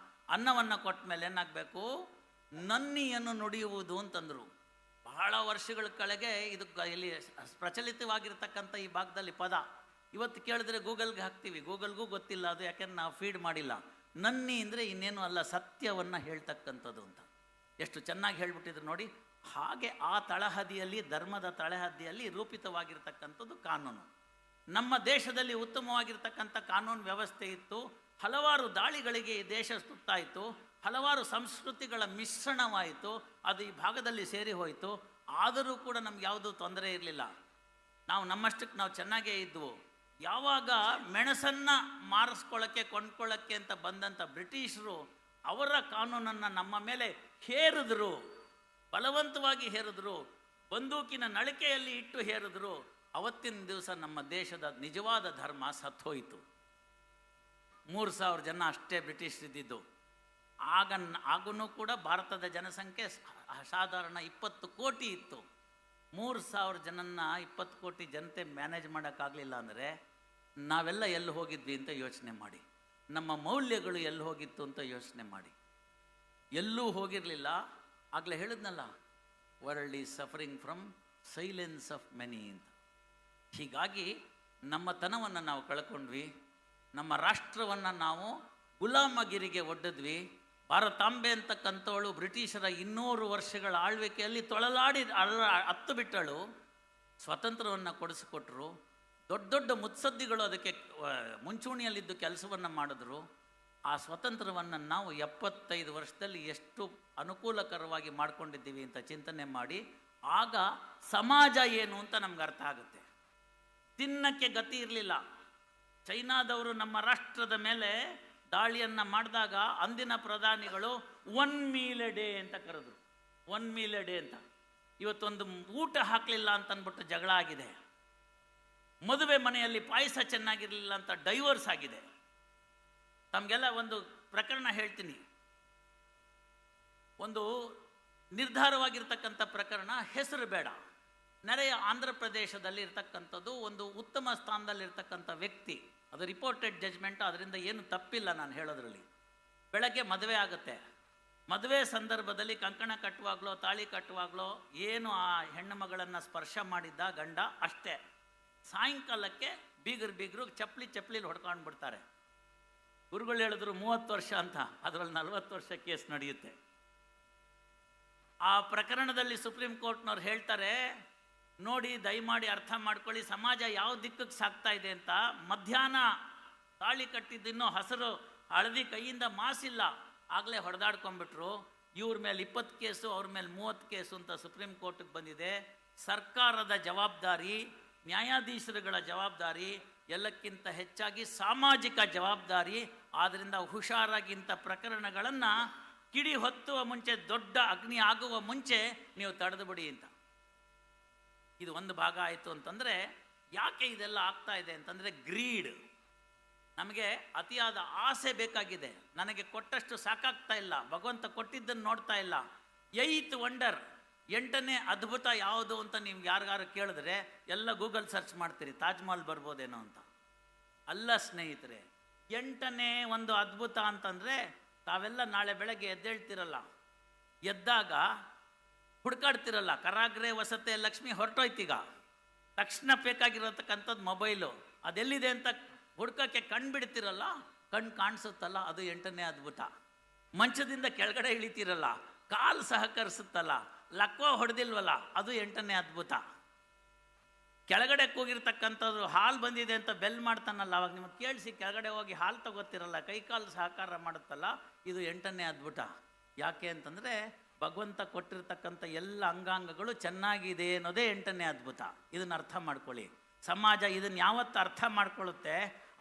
ಅನ್ನವನ್ನು ಕೊಟ್ಟ ಮೇಲೆ ಏನಾಗಬೇಕು? ನನ್ನಿಯನ್ನು ನುಡಿಯುವುದು ಅಂತಂದರು. ಬಹಳ ವರ್ಷಗಳ ಕೆಳಗೆ ಇದು ಇಲ್ಲಿ ಪ್ರಚಲಿತವಾಗಿರ್ತಕ್ಕಂಥ ಈ ಭಾಗದಲ್ಲಿ ಪದ. ಇವತ್ತು ಕೇಳಿದ್ರೆ ಗೂಗಲ್ಗೆ ಹಾಕ್ತೀವಿ, ಗೂಗಲ್ಗೂ ಗೊತ್ತಿಲ್ಲ ಅದು, ಯಾಕೆಂದ್ರೆ ನಾವು ಫೀಡ್ ಮಾಡಿಲ್ಲ. ನನ್ನಿ ಅಂದರೆ ಇನ್ನೇನು ಅಲ್ಲ, ಸತ್ಯವನ್ನು ಹೇಳ್ತಕ್ಕಂಥದ್ದು ಅಂತ. ಎಷ್ಟು ಚೆನ್ನಾಗಿ ಹೇಳ್ಬಿಟ್ಟಿದ್ರು ನೋಡಿ. ಹಾಗೆ ಆ ತಳಹದಿಯಲ್ಲಿ, ಧರ್ಮದ ತಳಹದಿಯಲ್ಲಿ ರೂಪಿತವಾಗಿರ್ತಕ್ಕಂಥದ್ದು ಕಾನೂನು. ನಮ್ಮ ದೇಶದಲ್ಲಿ ಉತ್ತಮವಾಗಿರ್ತಕ್ಕಂಥ ಕಾನೂನು ವ್ಯವಸ್ಥೆ ಇತ್ತು. ಹಲವಾರು ದಾಳಿಗಳಿಗೆ ಈ ದೇಶ ಸುತ್ತಾಯಿತು. ಹಲವಾರು ಸಂಸ್ಕೃತಿಗಳ ಮಿಶ್ರಣವಾಯಿತು. ಅದು ಈ ಭಾಗದಲ್ಲಿ ಸೇರಿ ಹೋಯಿತು. ಆದರೂ ಕೂಡ ನಮ್ಗೆ ಯಾವುದೂ ತೊಂದರೆ ಇರಲಿಲ್ಲ. ನಾವು ನಮ್ಮಷ್ಟಕ್ಕೆ ನಾವು ಚೆನ್ನಾಗೇ ಇದ್ವು. ಯಾವಾಗ ಮೆಣಸನ್ನು ಮಾರಿಸ್ಕೊಳ್ಳೋಕ್ಕೆ, ಕೊಂಡ್ಕೊಳ್ಳೋಕ್ಕೆ ಅಂತ ಬಂದಂಥ ಬ್ರಿಟಿಷರು ಅವರ ಕಾನೂನನ್ನು ನಮ್ಮ ಮೇಲೆ ಹೇರಿದ್ರು. ಬಲವಂತವಾಗಿ ಹೇರಿದ್ರು, ಬಂದೂಕಿನ ನಳಿಕೆಯಲ್ಲಿ ಇಟ್ಟು ಹೇರಿದ್ರು. ಅವತ್ತಿನ ದಿವಸ ನಮ್ಮ ದೇಶದ ನಿಜವಾದ ಧರ್ಮ ಸತ್ತೋಯಿತು. 3,000 ಜನ ಅಷ್ಟೇ ಬ್ರಿಟಿಷ್ ಇದ್ದಿದ್ದು. ಆಗನೂ ಕೂಡ ಭಾರತದ ಜನಸಂಖ್ಯೆ ಸಾಧಾರಣ 20 ಕೋಟಿ ಇತ್ತು. 3,000 ಜನನ್ನ 20 ಕೋಟಿ ಜನತೆ ಮ್ಯಾನೇಜ್ ಮಾಡೋಕ್ಕಾಗಲಿಲ್ಲ ಅಂದರೆ ನಾವೆಲ್ಲ ಎಲ್ಲಿ ಹೋಗಿದ್ವಿ ಅಂತ ಯೋಚನೆ ಮಾಡಿ. ನಮ್ಮ ಮೌಲ್ಯಗಳು ಎಲ್ಲಿ ಹೋಗಿತ್ತು ಅಂತ ಯೋಚನೆ ಮಾಡಿ. ಎಲ್ಲೂ ಹೋಗಿರಲಿಲ್ಲ. ಆಗಲೇ ಹೇಳಿದ್ನಲ್ಲ, world is suffering from silence of many ಅಂತ. ಹೀಗಾಗಿ ನಮ್ಮತನವನ್ನು ನಾವು ಕಳ್ಕೊಂಡ್ವಿ. ನಮ್ಮ ರಾಷ್ಟ್ರವನ್ನು ನಾವು ಗುಲಾಮಗಿರಿಗೆ ಒಡ್ಡಿದ್ವಿ. ಭಾರತಾಂಬೆ ಅಂತಕ್ಕಂಥವಳು ಬ್ರಿಟಿಷರ 200 ವರ್ಷಗಳ ಆಳ್ವಿಕೆಯಲ್ಲಿ ತೊಳಲಾಡಿ ಹತ್ತು ಬಿಟ್ಟಳು. ಸ್ವಾತಂತ್ರ್ಯವನ್ನು ಕೊಡಿಸಿಕೊಟ್ರು. ದೊಡ್ಡ ದೊಡ್ಡ ಮುತ್ಸದ್ದಿಗಳು ಅದಕ್ಕೆ ಮುಂಚೂಣಿಯಲ್ಲಿದ್ದು ಕೆಲಸವನ್ನು ಮಾಡಿದ್ರು. ಆ ಸ್ವಾತಂತ್ರ್ಯವನ್ನು ನಾವು 75 ವರ್ಷದಲ್ಲಿ ಎಷ್ಟು ಅನುಕೂಲಕರವಾಗಿ ಮಾಡ್ಕೊಂಡಿದ್ದೀವಿ ಅಂತ ಚಿಂತನೆ ಮಾಡಿ, ಆಗ ಸಮಾಜ ಏನು ಅಂತ ನಮ್ಗೆ ಅರ್ಥ ಆಗುತ್ತೆ. ತಿನ್ನಕ್ಕೆ ಗತಿ ಇರಲಿಲ್ಲ. ಚೈನಾದವರು ನಮ್ಮ ರಾಷ್ಟ್ರದ ಮೇಲೆ ದಾಳಿಯನ್ನು ಮಾಡಿದಾಗ ಅಂದಿನ ಪ್ರಧಾನಿಗಳು 1 ಮೀಲ್ ಎ ಡೇ ಅಂತ ಕರೆದ್ರು. 1 ಮೀಲ್ ಎ ಡೇ ಅಂತ. ಇವತ್ತೊಂದು ಊಟ ಹಾಕಲಿಲ್ಲ ಅಂತಂದ್ಬಿಟ್ಟು ಜಗಳ ಆಗಿದೆ. ಮದುವೆ ಮನೆಯಲ್ಲಿ ಪಾಯಸ ಚೆನ್ನಾಗಿರಲಿಲ್ಲ ಅಂತ ಡೈವರ್ಸ್ ಆಗಿದೆ. ತಮಗೆಲ್ಲ ಒಂದು ಪ್ರಕರಣ ಹೇಳ್ತೀನಿ. ಒಂದು ನಿರ್ಧಾರವಾಗಿರ್ತಕ್ಕಂಥ ಪ್ರಕರಣ, ಹೆಸರು ಬೇಡ. ನೆರೆಯ ಆಂಧ್ರ ಪ್ರದೇಶದಲ್ಲಿ ಇರ್ತಕ್ಕಂಥದ್ದು ಒಂದು ಉತ್ತಮ ಸ್ಥಾನದಲ್ಲಿರ್ತಕ್ಕಂಥ ವ್ಯಕ್ತಿ. ಅದು ರಿಪೋರ್ಟೆಡ್ ಜಜ್ಮೆಂಟ್, ಅದರಿಂದ ಏನು ತಪ್ಪಿಲ್ಲ ನಾನು ಹೇಳೋದ್ರಲ್ಲಿ. ಬೆಳಗ್ಗೆ ಮದುವೆ ಆಗುತ್ತೆ. ಮದುವೆ ಸಂದರ್ಭದಲ್ಲಿ ಕಂಕಣ ಕಟ್ಟುವಾಗಲೋ ತಾಳಿ ಕಟ್ಟುವಾಗಲೋ ಏನು ಆ ಹೆಣ್ಣು ಮಗಳನ್ನು ಸ್ಪರ್ಶ ಮಾಡಿದ್ದ ಗಂಡ ಅಷ್ಟೇ. ಸಾಯಂಕಾಲಕ್ಕೆ ಬೀಗರು ಚಪ್ಪಲಿಲಿ ಹೊಡ್ಕೊಂಡು ಬಿಡ್ತಾರೆ. ಗುರುಗಳು ಹೇಳಿದ್ರು 30 ವರ್ಷ ಅಂತ, ಅದರಲ್ಲಿ 40 ವರ್ಷ ಕೇಸ್ ನಡೆಯುತ್ತೆ. ಆ ಪ್ರಕರಣದಲ್ಲಿ ಸುಪ್ರೀಂ ಕೋರ್ಟ್ನವ್ರು ಹೇಳ್ತಾರೆ, ನೋಡಿ ದಯಮಾಡಿ ಅರ್ಥ ಮಾಡ್ಕೊಳ್ಳಿ, ಸಮಾಜ ಯಾವ ದಿಕ್ಕಕ್ಕೆ ಸಾಗ್ತಾ ಇದೆ ಅಂತ. ಮಧ್ಯಾಹ್ನ ತಾಳಿ ಕಟ್ಟಿದ್ದಿನ್ನೂ ಹಸಿರು ಹಳದಿ ಕೈಯಿಂದ ಮಾಸಿಲ್ಲ, ಆಗಲೇ ಹೊಡೆದಾಡ್ಕೊಂಡ್ಬಿಟ್ರು. ಇವ್ರ ಮೇಲೆ 20 ಕೇಸು, ಅವ್ರ ಮೇಲೆ 30 ಕೇಸು ಅಂತ ಸುಪ್ರೀಂ ಕೋರ್ಟಿಗೆ ಬಂದಿದೆ. ಸರ್ಕಾರದ ಜವಾಬ್ದಾರಿ, ನ್ಯಾಯಾಧೀಶರುಗಳ ಜವಾಬ್ದಾರಿ, ಎಲ್ಲಕ್ಕಿಂತ ಹೆಚ್ಚಾಗಿ ಸಾಮಾಜಿಕ ಜವಾಬ್ದಾರಿ. ಆದ್ದರಿಂದ ಹುಷಾರಾಗಿ ಇಂಥ ಪ್ರಕರಣಗಳನ್ನು ಕಿಡಿ ಹೊತ್ತುವ ಮುಂಚೆ, ದೊಡ್ಡ ಅಗ್ನಿ ಆಗುವ ಮುಂಚೆ ನೀವು ತಡೆದು ಬಿಡಿ ಅಂತ. ಇದು ಒಂದು ಭಾಗ ಆಯಿತು ಅಂತಂದರೆ, ಯಾಕೆ ಇದೆಲ್ಲ ಆಗ್ತಾ ಇದೆ ಅಂತಂದರೆ ಗ್ರೀಡ್. ನಮಗೆ ಅತಿಯಾದ ಆಸೆ ಬೇಕಾಗಿದೆ. ನನಗೆ ಕೊಟ್ಟಷ್ಟು ಸಾಕಾಗ್ತಾ ಇಲ್ಲ, ಭಗವಂತ ಕೊಟ್ಟಿದ್ದನ್ನು ನೋಡ್ತಾ ಇಲ್ಲ. 8th ವಂಡರ್, 8ನೇ ಅದ್ಭುತ ಯಾವುದು ಅಂತ ನೀವು ಯಾರಿಗಾರು ಕೇಳಿದ್ರೆ ಎಲ್ಲ ಗೂಗಲ್ ಸರ್ಚ್ ಮಾಡ್ತೀರಿ, ತಾಜ್ ಮಹಲ್ ಬರ್ಬೋದೇನೋ ಅಂತ. ಅಲ್ಲ ಸ್ನೇಹಿತರೆ, 8ನೇ ಒಂದು ಅದ್ಭುತ ಅಂತಂದರೆ, ತಾವೆಲ್ಲ ನಾಳೆ ಬೆಳಗ್ಗೆ ಎದ್ದೇಳ್ತಿರಲ್ಲ, ಎದ್ದಾಗ ಹುಡ್ಕಾಡ್ತಿರಲ್ಲ, ಕರಾಗ್ರೆ ವಸತೆ ಲಕ್ಷ್ಮಿ ಹೊರಟೋಯ್ತೀಗ, ತಕ್ಷಣ ಬೇಕಾಗಿರತಕ್ಕಂಥದ್ದು ಮೊಬೈಲು, ಅದೆಲ್ಲಿದೆ ಅಂತ ಹುಡ್ಕೋಕ್ಕೆ ಕಣ್ಣು ಬಿಡ್ತಿರಲ್ಲ, ಕಣ್ಣು ಕಾಣಿಸುತ್ತಲ್ಲ, ಅದು 8ನೇ ಅದ್ಭುತ. ಮಂಚದಿಂದ ಕೆಳಗಡೆ ಇಳಿತಿರಲ್ಲ, ಕಾಲು ಸಹಕರಿಸುತ್ತಲ್ಲ, ಲಕ್ವ ಹೊಡೆದಿಲ್ವಲ್ಲ, ಅದು 8ನೇ ಅದ್ಭುತ. ಕೆಳಗಡೆ ಕೂಗಿರ್ತಕ್ಕಂಥದ್ದು ಹಾಲು ಬಂದಿದೆ ಅಂತ ಬೆಲ್ ಮಾಡ್ತಾನಲ್ಲ, ಅವಾಗ ನಿಮಗೆ ಕೇಳಿಸಿ ಕೆಳಗಡೆ ಹೋಗಿ ಹಾಲು ತಗೋತಿರಲ್ಲ, ಕೈಕಾಲು ಸಹಕಾರ ಮಾಡುತ್ತಲ್ಲ, ಇದು 8ನೇ ಅದ್ಭುತ. ಯಾಕೆ ಅಂತಂದರೆ ಭಗವಂತ ಕೊಟ್ಟಿರ್ತಕ್ಕಂಥ ಎಲ್ಲ ಅಂಗಾಂಗಗಳು ಚೆನ್ನಾಗಿದೆ ಅನ್ನೋದೇ 8ನೇ ಅದ್ಭುತ. ಇದನ್ನು ಅರ್ಥ ಮಾಡ್ಕೊಳ್ಳಿ. ಸಮಾಜ ಇದನ್ನು ಯಾವತ್ತು ಅರ್ಥ ಮಾಡ್ಕೊಳ್ಳುತ್ತೆ,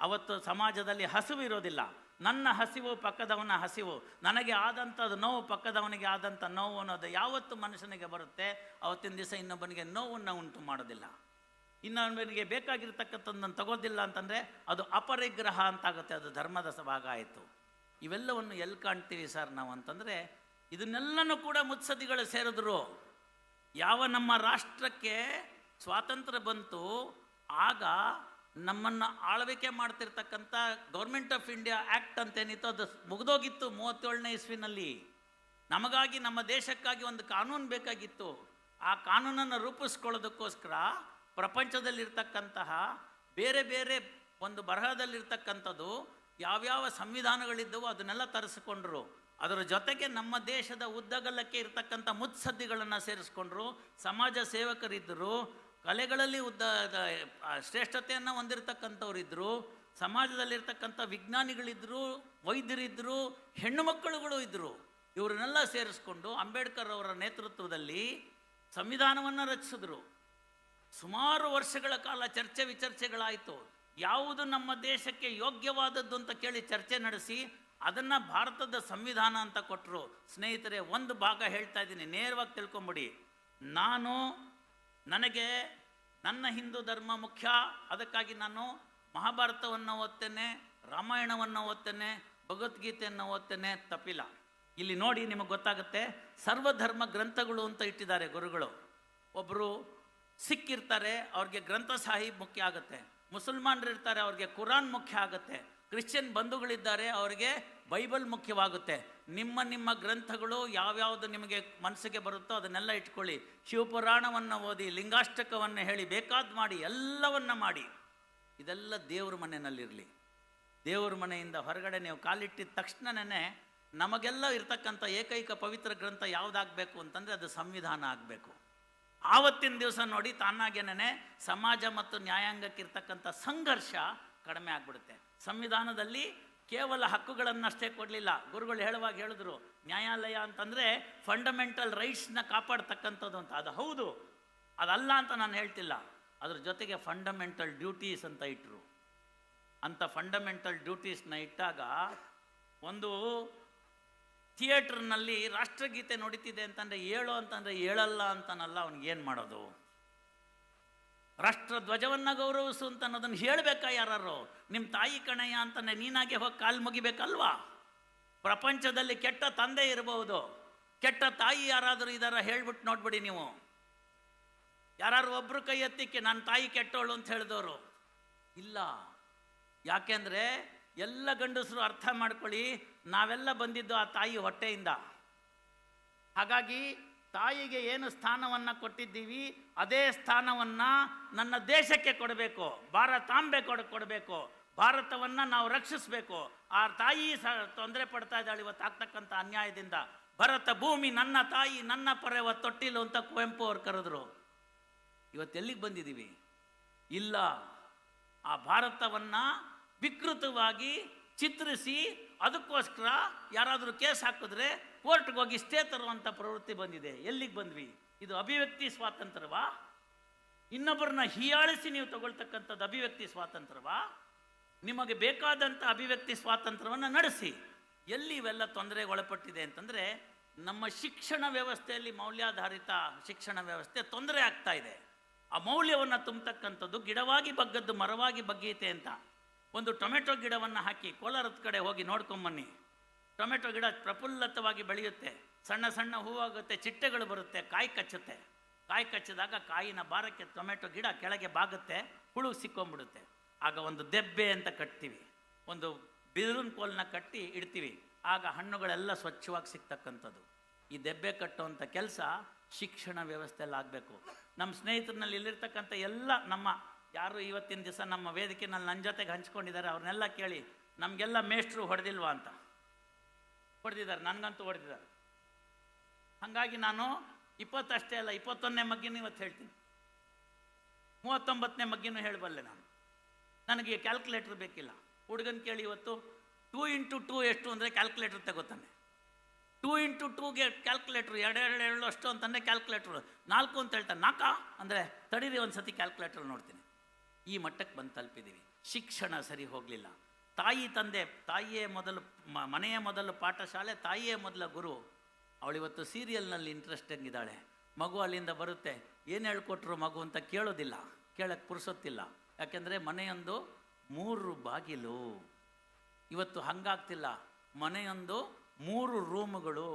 ಅವತ್ತು ಸಮಾಜದಲ್ಲಿ ಹಸಿವು ಇರೋದಿಲ್ಲ. ನನ್ನ ಹಸಿವು ಪಕ್ಕದವನ ಹಸಿವು, ನನಗೆ ಆದಂಥದ್ದು ನೋವು ಪಕ್ಕದವನಿಗೆ ಆದಂಥ ನೋವು ಅನ್ನೋದು ಯಾವತ್ತು ಮನುಷ್ಯನಿಗೆ ಬರುತ್ತೆ, ಅವತ್ತಿನ ದಿವಸ ಇನ್ನೊಬ್ಬನಿಗೆ ನೋವನ್ನು ಉಂಟು ಮಾಡೋದಿಲ್ಲ. ಇನ್ನೊಬ್ಬನಿಗೆ ಬೇಕಾಗಿರ್ತಕ್ಕಂಥದ್ದನ್ನು ತಗೋದಿಲ್ಲ ಅಂತಂದರೆ ಅದು ಅಪರಿಗ್ರಹ ಅಂತಾಗುತ್ತೆ, ಅದು ಧರ್ಮದ ಭಾಗ ಆಯಿತು. ಇವೆಲ್ಲವನ್ನು ಎಲ್ಲಿ ಕಾಣ್ತೀವಿ ಸರ್ ನಾವು ಅಂತಂದರೆ, ಇದನ್ನೆಲ್ಲನೂ ಕೂಡ ಮುತ್ಸದ್ದಿಗಳು ಸೇರಿದ್ರು. ಯಾವ ನಮ್ಮ ರಾಷ್ಟ್ರಕ್ಕೆ ಸ್ವಾತಂತ್ರ್ಯ ಬಂತು, ಆಗ ನಮ್ಮನ್ನು ಆಳ್ವಿಕೆ ಮಾಡ್ತಿರ್ತಕ್ಕಂಥ ಗೌರ್ಮೆಂಟ್ ಆಫ್ ಇಂಡಿಯಾ ಆ್ಯಕ್ಟ್ ಅಂತೇನಿತ್ತು, ಅದು ಮುಗಿದೋಗಿತ್ತು 37ನೇ ಇಸ್ವಿನಲ್ಲಿ. ನಮಗಾಗಿ, ನಮ್ಮ ದೇಶಕ್ಕಾಗಿ ಒಂದು ಕಾನೂನು ಬೇಕಾಗಿತ್ತು. ಆ ಕಾನೂನನ್ನು ರೂಪಿಸ್ಕೊಳ್ಳೋದಕ್ಕೋಸ್ಕರ ಪ್ರಪಂಚದಲ್ಲಿರ್ತಕ್ಕಂತಹ ಬೇರೆ ಬೇರೆ ಒಂದು ಬರಹದಲ್ಲಿರ್ತಕ್ಕಂಥದ್ದು ಯಾವ್ಯಾವ ಸಂವಿಧಾನಗಳಿದ್ದವೋ ಅದನ್ನೆಲ್ಲ ತರಿಸ್ಕೊಂಡ್ರು. ಅದರ ಜೊತೆಗೆ ನಮ್ಮ ದೇಶದ ಉದ್ದಗಲಕ್ಕೆ ಇರ್ತಕ್ಕಂಥ ಮುತ್ಸದ್ದಿಗಳನ್ನು ಸೇರಿಸ್ಕೊಂಡ್ರು. ಸಮಾಜ ಸೇವಕರಿದ್ದರು, ಕಲೆಗಳಲ್ಲಿ ಶ್ರೇಷ್ಠತೆಯನ್ನು ಹೊಂದಿರತಕ್ಕಂಥವ್ರಿದ್ದರು, ಸಮಾಜದಲ್ಲಿರ್ತಕ್ಕಂಥ ವಿಜ್ಞಾನಿಗಳಿದ್ದರು, ವೈದ್ಯರಿದ್ದರು, ಹೆಣ್ಣು ಮಕ್ಕಳುಗಳು ಇದ್ದರು. ಇವರನ್ನೆಲ್ಲ ಸೇರಿಸ್ಕೊಂಡು ಅಂಬೇಡ್ಕರ್ ಅವರ ನೇತೃತ್ವದಲ್ಲಿ ಸಂವಿಧಾನವನ್ನು ರಚಿಸಿದ್ರು. ಸುಮಾರು ವರ್ಷಗಳ ಕಾಲ ಚರ್ಚೆ ವಿಚರ್ಚೆಗಳಾಯಿತು. ಯಾವುದು ನಮ್ಮ ದೇಶಕ್ಕೆ ಯೋಗ್ಯವಾದದ್ದು ಅಂತ ಕೇಳಿ ಚರ್ಚೆ ನಡೆಸಿ ಅದನ್ನು ಭಾರತದ ಸಂವಿಧಾನ ಅಂತ ಕೊಟ್ಟರು. ಸ್ನೇಹಿತರೆ, ಒಂದು ಭಾಗ ಹೇಳ್ತಾ ಇದ್ದೀನಿ, ನೇರವಾಗಿ ತಿಳ್ಕೊಂಬಿಡಿ. ನನಗೆ ನನ್ನ ಹಿಂದೂ ಧರ್ಮ ಮುಖ್ಯ, ಅದಕ್ಕಾಗಿ ನಾನು ಮಹಾಭಾರತವನ್ನು ಓದ್ತೇನೆ, ರಾಮಾಯಣವನ್ನು ಓದ್ತೇನೆ, ಭಗವದ್ಗೀತೆಯನ್ನು ಓದ್ತೇನೆ, ತಪ್ಪಿಲ್ಲ. ಇಲ್ಲಿ ನೋಡಿ, ನಿಮಗೆ ಗೊತ್ತಾಗುತ್ತೆ. ಸರ್ವಧರ್ಮ ಗ್ರಂಥಗಳು ಅಂತ ಇಟ್ಟಿದ್ದಾರೆ ಗುರುಗಳು. ಒಬ್ಬರು ಸಿಖ್ ಇರ್ತಾರೆ, ಅವ್ರಿಗೆ ಗ್ರಂಥ ಸಾಹಿಬ್ ಮುಖ್ಯ ಆಗುತ್ತೆ. ಮುಸಲ್ಮಾನರು ಇರ್ತಾರೆ, ಅವ್ರಿಗೆ ಕುರಾನ್ ಮುಖ್ಯ ಆಗುತ್ತೆ. ಕ್ರಿಶ್ಚಿಯನ್ ಬಂಧುಗಳಿದ್ದಾರೆ, ಅವರಿಗೆ ಬೈಬಲ್ ಮುಖ್ಯವಾಗುತ್ತೆ. ನಿಮ್ಮ ಗ್ರಂಥಗಳು ಯಾವ್ಯಾವುದು ನಿಮಗೆ ಮನಸ್ಸಿಗೆ ಬರುತ್ತೋ ಅದನ್ನೆಲ್ಲ ಇಟ್ಕೊಳ್ಳಿ. ಶಿವಪುರಾಣವನ್ನು ಓದಿ, ಲಿಂಗಾಷ್ಟಕವನ್ನು ಹೇಳಿ, ಬೇಕಾದ ಮಾಡಿ, ಎಲ್ಲವನ್ನ ಮಾಡಿ. ಇದೆಲ್ಲ ದೇವ್ರ ಮನೆಯಲ್ಲಿರಲಿ. ದೇವ್ರ ಮನೆಯಿಂದ ಹೊರಗಡೆ ನೀವು ಕಾಲಿಟ್ಟಿದ ತಕ್ಷಣನೇ ನಮಗೆಲ್ಲ ಇರ್ತಕ್ಕಂಥ ಏಕೈಕ ಪವಿತ್ರ ಗ್ರಂಥ ಯಾವುದಾಗಬೇಕು ಅಂತಂದರೆ ಅದು ಸಂವಿಧಾನ ಆಗಬೇಕು. ಆವತ್ತಿನ ದಿವಸ ನೋಡಿ, ತಾನಾಗೇನೆ ಸಮಾಜ ಮತ್ತು ನ್ಯಾಯಾಂಗಕ್ಕಿರ್ತಕ್ಕಂಥ ಸಂಘರ್ಷ ಕಡಿಮೆ ಆಗಿಬಿಡುತ್ತೆ. ಸಂವಿಧಾನದಲ್ಲಿ ಕೇವಲ ಹಕ್ಕುಗಳನ್ನಷ್ಟೇ ಕೊಡಲಿಲ್ಲ. ಗುರುಗಳು ಹೇಳುವಾಗ ಹೇಳಿದ್ರು, ನ್ಯಾಯಾಲಯ ಅಂತಂದರೆ ಫಂಡಮೆಂಟಲ್ ರೈಟ್ಸ್ನ ಕಾಪಾಡ್ತಕ್ಕಂಥದ್ದು ಅಂತ. ಅದು ಹೌದು, ಅದಲ್ಲ ಅಂತ ನಾನು ಹೇಳ್ತಿಲ್ಲ. ಅದ್ರ ಜೊತೆಗೆ ಫಂಡಮೆಂಟಲ್ ಡ್ಯೂಟೀಸ್ ಅಂತ ಇಟ್ಟರು. ಅಂಥ ಫಂಡಮೆಂಟಲ್ ಡ್ಯೂಟೀಸ್ನ ಇಟ್ಟಾಗ, ಒಂದು ಥಿಯೇಟ್ರ್ನಲ್ಲಿ ರಾಷ್ಟ್ರಗೀತೆ ನೋಡಿತಿದೆ ಅಂತಂದರೆ ಏಳು ಅಂತಂದರೆ ಏಳಲ್ಲ ಅಂತನಲ್ಲ, ಅವ್ನಿಗೇನು ಮಾಡೋದು? ರಾಷ್ಟ್ರ ಧ್ವಜವನ್ನು ಗೌರವಿಸು ಅಂತ ಅನ್ನೋದನ್ನು ಹೇಳಬೇಕಾ ಯಾರು? ನಿಮ್ಮ ತಾಯಿ ಕಣಯ್ಯ ಅಂತಾನೆ ನೀನಾಗೆ ಹೋಗಿ ಕಾಲು ಮುಗಿಬೇಕಲ್ವಾ? ಪ್ರಪಂಚದಲ್ಲಿ ಕೆಟ್ಟ ತಂದೆ ಇರಬಹುದು, ಕೆಟ್ಟ ತಾಯಿ ಯಾರಾದರೂ ಇದಾರ? ಹೇಳ್ಬಿಟ್ಟು ನೋಡ್ಬಿಡಿ ನೀವು. ಯಾರು ಒಬ್ಬರು ಕೈ ಎತ್ತಿಕ್ಕೆ ನನ್ನ ತಾಯಿ ಕೆಟ್ಟೋಳು ಅಂತ ಹೇಳಿದವರು ಇಲ್ಲ. ಯಾಕೆಂದರೆ ಎಲ್ಲ ಗಂಡಸರು ಅರ್ಥ ಮಾಡ್ಕೊಳ್ಳಿ, ನಾವೆಲ್ಲ ಬಂದಿದ್ದು ಆ ತಾಯಿ ಹೊಟ್ಟೆಯಿಂದ. ಹಾಗಾಗಿ ತಾಯಿಗೆ ಏನು ಸ್ಥಾನವನ್ನು ಕೊಟ್ಟಿದ್ದೀವಿ ಅದೇ ಸ್ಥಾನವನ್ನು ನನ್ನ ದೇಶಕ್ಕೆ ಕೊಡಬೇಕು. ಭಾರತಾಂಬೆ ಕೊಡಬೇಕು. ಭಾರತವನ್ನು ನಾವು ರಕ್ಷಿಸಬೇಕು. ಆ ತಾಯಿ ತೊಂದರೆ ಪಡ್ತಾ ಇದ್ದಾಳೆ ಇವತ್ತು ಆಗ್ತಕ್ಕಂಥ ಅನ್ಯಾಯದಿಂದ. ಭರತ ಭೂಮಿ ನನ್ನ ತಾಯಿ, ನನ್ನ ಪರೆವ ತೊಟ್ಟಿಲು ಅಂತ ಕುವೆಂಪು ಅವ್ರು ಕರೆದ್ರು. ಇವತ್ತೆಲ್ಲಿಗೆ ಬಂದಿದ್ದೀವಿ? ಇಲ್ಲ. ಆ ಭಾರತವನ್ನು ವಿಕೃತವಾಗಿ ಚಿತ್ರಿಸಿ ಅದಕ್ಕೋಸ್ಕರ ಯಾರಾದರೂ ಕೇಸ್ ಹಾಕಿದ್ರೆ ಕೋರ್ಟ್ಗೆ ಹೋಗಿ ಸ್ಟೇ ತರುವಂಥ ಪ್ರವೃತ್ತಿ ಬಂದಿದೆ. ಎಲ್ಲಿಗೆ ಬಂದ್ವಿ? ಇದು ಅಭಿವ್ಯಕ್ತಿ ಸ್ವಾತಂತ್ರ್ಯವಾ? ಇನ್ನೊಬ್ಬರನ್ನ ಹೀಯಾಳಿಸಿ ನೀವು ತಗೊಳ್ತಕ್ಕಂಥದ್ದು ಅಭಿವ್ಯಕ್ತಿ ಸ್ವಾತಂತ್ರ್ಯವಾ? ನಿಮಗೆ ಬೇಕಾದಂಥ ಅಭಿವ್ಯಕ್ತಿ ಸ್ವಾತಂತ್ರ್ಯವನ್ನು ನಡೆಸಿ. ಎಲ್ಲಿ ಇವೆಲ್ಲ ತೊಂದರೆಗೆ ಒಳಪಟ್ಟಿದೆ ಅಂತಂದರೆ, ನಮ್ಮ ಶಿಕ್ಷಣ ವ್ಯವಸ್ಥೆಯಲ್ಲಿ ಮೌಲ್ಯಾಧಾರಿತ ಶಿಕ್ಷಣ ವ್ಯವಸ್ಥೆ ತೊಂದರೆ ಆಗ್ತಾ ಇದೆ. ಆ ಮೌಲ್ಯವನ್ನು ತುಂಬತಕ್ಕಂಥದ್ದು ಗಿಡವಾಗಿ ಬಗ್ಗದ್ದು ಮರವಾಗಿ ಬಗ್ಗೀತೆ ಅಂತ. ಒಂದು ಟೊಮೆಟೊ ಗಿಡವನ್ನು ಹಾಕಿ ಕೋಲಾರದ ಕಡೆ ಹೋಗಿ ನೋಡ್ಕೊಂಬನ್ನಿ. ಟೊಮೆಟೊ ಗಿಡ ಪ್ರಫುಲ್ಲತವಾಗಿ ಬೆಳೆಯುತ್ತೆ, ಸಣ್ಣ ಸಣ್ಣ ಹೂವಾಗುತ್ತೆ, ಚಿಟ್ಟೆಗಳು ಬರುತ್ತೆ, ಕಾಯಿ ಕಚ್ಚುತ್ತೆ. ಕಾಯಿ ಕಚ್ಚಿದಾಗ ಕಾಯಿನ ಭಾರಕ್ಕೆ ಟೊಮೆಟೊ ಗಿಡ ಕೆಳಗೆ ಬಾಗುತ್ತೆ, ಹುಳು ಸಿಕ್ಕೊಂಡ್ಬಿಡುತ್ತೆ. ಆಗ ಒಂದು ದೆಬ್ಬೆ ಅಂತ ಕಟ್ತೀವಿ, ಒಂದು ಬಿದಿರಿನ ಕೋಲನ್ನ ಕಟ್ಟಿ ಇಡ್ತೀವಿ. ಆಗ ಹಣ್ಣುಗಳೆಲ್ಲ ಸ್ವಚ್ಛವಾಗಿ ಸಿಗ್ತಕ್ಕಂಥದ್ದು. ಈ ದೆಬ್ಬೆ ಕಟ್ಟುವಂಥ ಕೆಲಸ ಶಿಕ್ಷಣ ವ್ಯವಸ್ಥೆಯಲ್ಲಿ ಆಗಬೇಕು. ನಮ್ಮ ಸ್ನೇಹಿತರಲ್ಲಿ ಇಲ್ಲಿರ್ತಕ್ಕಂಥ ಎಲ್ಲ ನಮ್ಮ ಯಾರು ಇವತ್ತಿನ ದಿವಸ ನಮ್ಮ ವೇದಿಕೆಯಲ್ಲಿ ನನ್ನ ಜೊತೆಗೆ ಹಂಚ್ಕೊಂಡಿದ್ದಾರೆ ಅವ್ರನ್ನೆಲ್ಲ ಕೇಳಿ, ನಮಗೆಲ್ಲ ಮೇಷ್ಟ್ರು ಹೊಡೆದಿಲ್ವಾ ಅಂತ. ಹೊಡೆದಿದ್ದಾರೆ, ನನಗಂತೂ ಹೊಡೆದಿದ್ದಾರೆ. ಹಾಗಾಗಿ ನಾನು 20 ಅಷ್ಟೇ ಅಲ್ಲ, 21ನೇ ಮಗ್ಗಿನೂ ಇವತ್ತು ಹೇಳ್ತೀನಿ, 39ನೇ ಮಗ್ಗಿನೂ ಹೇಳಬಲ್ಲೆ ನಾನು. ನನಗೆ ಕ್ಯಾಲ್ಕುಲೇಟ್ರ್ ಬೇಕಿಲ್ಲ. ಹುಡುಗನ ಕೇಳಿ ಇವತ್ತು 2 × 2 ಎಷ್ಟು ಅಂದರೆ ಕ್ಯಾಲ್ಕುಲೇಟ್ರ್ ತಗೋತಾನೆ. 2 × 2ಗೆ ಕ್ಯಾಲ್ಕುಲೇಟ್ರು 2 ಅಷ್ಟು ಅಂತಂದರೆ ಕ್ಯಾಲ್ಕುಲೇಟ್ರು 4 ಅಂತ ಹೇಳ್ತಾನೆ. 4 ಅಂದರೆ ತಡೀರಿ ಒಂದು ಸತಿ ಕ್ಯಾಲ್ಕುಲೇಟ್ರ್ ನೋಡ್ತೀನಿ. ಈ ಮಟ್ಟಕ್ಕೆ ಬಂದು ತಲುಪಿದ್ದೀವಿ. ಶಿಕ್ಷಣ ಸರಿ ಹೋಗಲಿಲ್ಲ. ತಾಯಿ ತಂದೆ, ತಾಯಿಯೇ ಮೊದಲು, ಮನೆಯ ಮೊದಲು ಪಾಠಶಾಲೆ, ತಾಯಿಯೇ ಮೊದಲ ಗುರು. ಅವಳಿವತ್ತು ಸೀರಿಯಲ್ನಲ್ಲಿ ಇಂಟ್ರೆಸ್ಟಿಂಗ್ ಇದ್ದಾಳೆ. ಮಗು ಅಲ್ಲಿಂದ ಬರುತ್ತೆ, ಏನು ಹೇಳ್ಕೊಟ್ರು ಮಗು ಅಂತ ಕೇಳೋದಿಲ್ಲ, ಕೇಳಕ್ಕೆ ಪುರ್ಸೊತ್ತಿಲ್ಲ. ಯಾಕೆಂದರೆ ಮನೆಯೊಂದು 3 ಬಾಗಿಲು. ಇವತ್ತು ಹಂಗಾಗ್ತಿಲ್ಲ. ಮನೆಯೊಂದು 3 ರೂಮುಗಳು.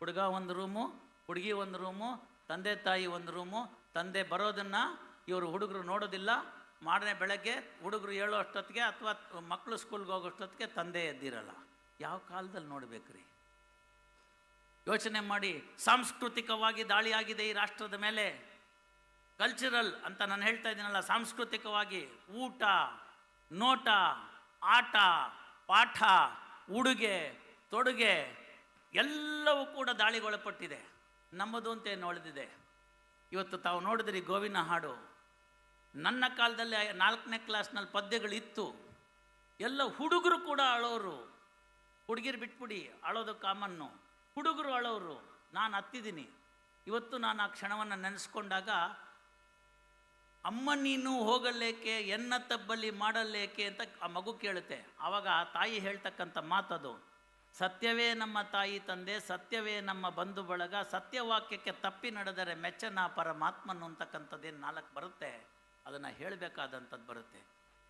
ಹುಡುಗ ಒಂದು ರೂಮು, ಹುಡುಗಿ ಒಂದು ರೂಮು, ತಂದೆ ತಾಯಿ ಒಂದು ರೂಮು. ತಂದೆ ಬರೋದನ್ನು ಇವರು ಹುಡುಗರು ನೋಡೋದಿಲ್ಲ. ಮಾರನೇ ಬೆಳಗ್ಗೆ ಹುಡುಗರು ಹೇಳೋ ಅಷ್ಟೊತ್ತಿಗೆ ಅಥವಾ ಮಕ್ಕಳು ಸ್ಕೂಲ್ಗೆ ಹೋಗೋಷ್ಟೊತ್ತಿಗೆ ತಂದೆ ಎದ್ದಿರಲ್ಲ. ಯಾವ ಕಾಲದಲ್ಲಿ ನೋಡ್ಬೇಕ್ರಿ? ಯೋಚನೆ ಮಾಡಿ. ಸಾಂಸ್ಕೃತಿಕವಾಗಿ ದಾಳಿಯಾಗಿದೆ ಈ ರಾಷ್ಟ್ರದ ಮೇಲೆ. ಕಲ್ಚರಲ್ ಅಂತ ನಾನು ಹೇಳ್ತಾ ಇದ್ದೀನಲ್ಲ, ಸಾಂಸ್ಕೃತಿಕವಾಗಿ ಊಟ, ನೋಟ, ಆಟ, ಪಾಠ, ಉಡುಗೆ, ತೊಡುಗೆ ಎಲ್ಲವೂ ಕೂಡ ದಾಳಿಗೊಳಪಟ್ಟಿದೆ. ನಮ್ಮದು ಅಂತ ಏನು ಉಳಿದಿದೆ? ಇವತ್ತು ತಾವು ನೋಡಿದ್ರಿ ಗೋವಿನ ಹಾಡು. ನನ್ನ ಕಾಲದಲ್ಲಿ 4ನೇ ಕ್ಲಾಸ್ನಲ್ಲಿ ಪದ್ಯಗಳಿತ್ತು. ಎಲ್ಲ ಹುಡುಗರು ಕೂಡ ಅಳೋರು. ಹುಡುಗಿರು ಬಿಟ್ಬಿಡಿ, ಅಳೋದು ಕಾಮನ್ನು. ಹುಡುಗರು ಅಳೋರು. ನಾನು ಹತ್ತಿದ್ದೀನಿ. ಇವತ್ತು ನಾನು ಆ ಕ್ಷಣವನ್ನು ನೆನೆಸ್ಕೊಂಡಾಗ, ಅಮ್ಮ ನೀನು ಹೋಗಲೇಕೆ, ಎನ್ನ ತಬ್ಬಲಿ ಮಾಡಲೇಕೆ ಅಂತ ಆ ಮಗು ಕೇಳುತ್ತೆ. ಆವಾಗ ಆ ತಾಯಿ ಹೇಳ್ತಕ್ಕಂಥ ಮಾತದು, ಸತ್ಯವೇ ನಮ್ಮ ತಾಯಿ ತಂದೆ, ಸತ್ಯವೇ ನಮ್ಮ ಬಂಧು ಬಳಗ, ಸತ್ಯವಾಕ್ಯಕ್ಕೆ ತಪ್ಪಿ ನಡೆದರೆ ಮೆಚ್ಚನ ಪರಮಾತ್ಮನು ಅಂತಕ್ಕಂಥದ್ದೇನು 4 ಬರುತ್ತೆ, ಅದನ್ನು ಹೇಳಬೇಕಾದಂಥದ್ದು ಬರುತ್ತೆ.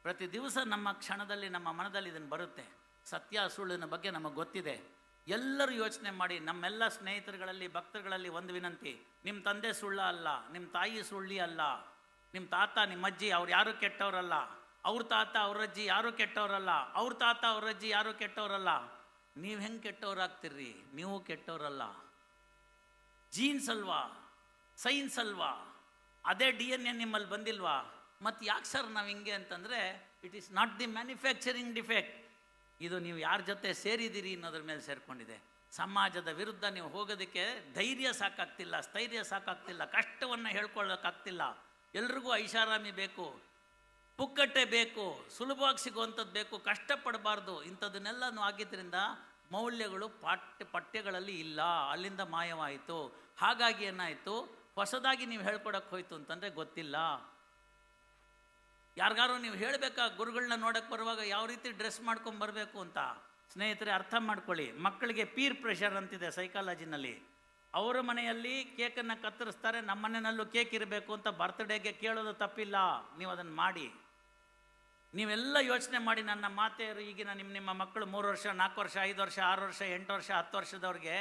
ಪ್ರತಿ ದಿವಸ ನಮ್ಮ ಕ್ಷಣದಲ್ಲಿ ನಮ್ಮ ಮನದಲ್ಲಿ ಇದನ್ನು ಬರುತ್ತೆ. ಸತ್ಯ ಸುಳ್ಳಿನ ಬಗ್ಗೆ ನಮಗೆ ಗೊತ್ತಿದೆ. ಎಲ್ಲರೂ ಯೋಚನೆ ಮಾಡಿ, ನಮ್ಮೆಲ್ಲ ಸ್ನೇಹಿತರುಗಳಲ್ಲಿ ಭಕ್ತರುಗಳಲ್ಲಿ ಒಂದು ವಿನಂತಿ, ನಿಮ್ಮ ತಂದೆ ಸುಳ್ಳ ಅಲ್ಲ, ನಿಮ್ಮ ತಾಯಿ ಸುಳ್ಳಿ ಅಲ್ಲ, ನಿಮ್ಮ ತಾತ ನಿಮ್ಮ ಅಜ್ಜಿ ಅವ್ರು ಯಾರೂ ಕೆಟ್ಟವರಲ್ಲ, ಅವ್ರ ತಾತ ಅವ್ರಜ್ಜಿ ಯಾರೂ ಕೆಟ್ಟವರಲ್ಲ, ಅವ್ರ ತಾತ ಅವ್ರಜ್ಜಿ ಯಾರೂ ಕೆಟ್ಟವರಲ್ಲ. ನೀವು ಹೆಂಗೆ ಕೆಟ್ಟವರಾಗ್ತಿರ್ರಿ? ನೀವು ಕೆಟ್ಟವರಲ್ಲ. ಜೀನ್ಸ್ ಅಲ್ವಾ, ಸೈನ್ಸ್ ಅಲ್ವಾ, ಅದೇ DNA ನಿಮ್ಮಲ್ಲಿ ಬಂದಿಲ್ವಾ? ಮತ್ತು ಯಾಕೆ ಸರ್ ನಾವು ಹಿಂಗೆ ಅಂತಂದರೆ, it is not the manufacturing defect. ಇದು ನೀವು ಯಾರ ಜೊತೆ ಸೇರಿದ್ದೀರಿ ಅನ್ನೋದ್ರ ಮೇಲೆ ಸೇರಿಕೊಂಡಿದೆ. ಸಮಾಜದ ವಿರುದ್ಧ ನೀವು ಹೋಗೋದಕ್ಕೆ ಧೈರ್ಯ ಸಾಕಾಗ್ತಿಲ್ಲ, ಸ್ಥೈರ್ಯ ಸಾಕಾಗ್ತಿಲ್ಲ, ಕಷ್ಟವನ್ನು ಹೇಳ್ಕೊಳ್ಳೋಕ್ಕಾಗ್ತಿಲ್ಲ. ಎಲ್ರಿಗೂ ಐಷಾರಾಮಿ ಬೇಕು, ಪುಕ್ಕಟ್ಟೆ ಬೇಕು, ಸುಲಭವಾಗಿ ಸಿಗುವಂಥದ್ದು ಬೇಕು, ಕಷ್ಟಪಡಬಾರ್ದು. ಇಂಥದ್ದನ್ನೆಲ್ಲನೂ ಆಗಿದ್ದರಿಂದ ಮೌಲ್ಯಗಳು ಪಠ್ಯಗಳಲ್ಲಿ ಇಲ್ಲ, ಅಲ್ಲಿಂದ ಮಾಯವಾಯಿತು. ಹಾಗಾಗಿ ಏನಾಯಿತು, ಹೊಸದಾಗಿ ನೀವು ಹೇಳ್ಕೊಡಕ್ಕೆ ಹೋಯ್ತು ಅಂತಂದರೆ ಗೊತ್ತಿಲ್ಲ. ಯಾರಿಗಾರು ನೀವು ಹೇಳಬೇಕಾ, ಗುರುಗಳನ್ನ ನೋಡೋಕ್ಕೆ ಬರುವಾಗ ಯಾವ ರೀತಿ ಡ್ರೆಸ್ ಮಾಡ್ಕೊಂಡು ಬರಬೇಕು ಅಂತ. ಸ್ನೇಹಿತರೆ, ಅರ್ಥ ಮಾಡ್ಕೊಳ್ಳಿ, ಮಕ್ಕಳಿಗೆ ಪೀರ್ ಪ್ರೆಷರ್ ಅಂತಿದೆ ಸೈಕಾಲಜಿನಲ್ಲಿ. ಅವರ ಮನೆಯಲ್ಲಿ ಕೇಕನ್ನು ಕತ್ತರಿಸ್ತಾರೆ, ನಮ್ಮ ಮನೆಯಲ್ಲೂ ಕೇಕ್ ಇರಬೇಕು ಅಂತ ಬರ್ತ್ಡೇಗೆ ಕೇಳೋದು ತಪ್ಪಿಲ್ಲ. ನೀವು ಅದನ್ನು ಮಾಡಿ. ನೀವೆಲ್ಲ ಯೋಚನೆ ಮಾಡಿ, ನನ್ನ ಮಾತೆಯರು ಈಗಿನ ನಿಮ್ಮ ಮಕ್ಕಳು 3 ವರ್ಷ 4 ವರ್ಷ 5 ವರ್ಷ 6 ವರ್ಷ 8 ವರ್ಷ 10 ವರ್ಷದವ್ರಿಗೆ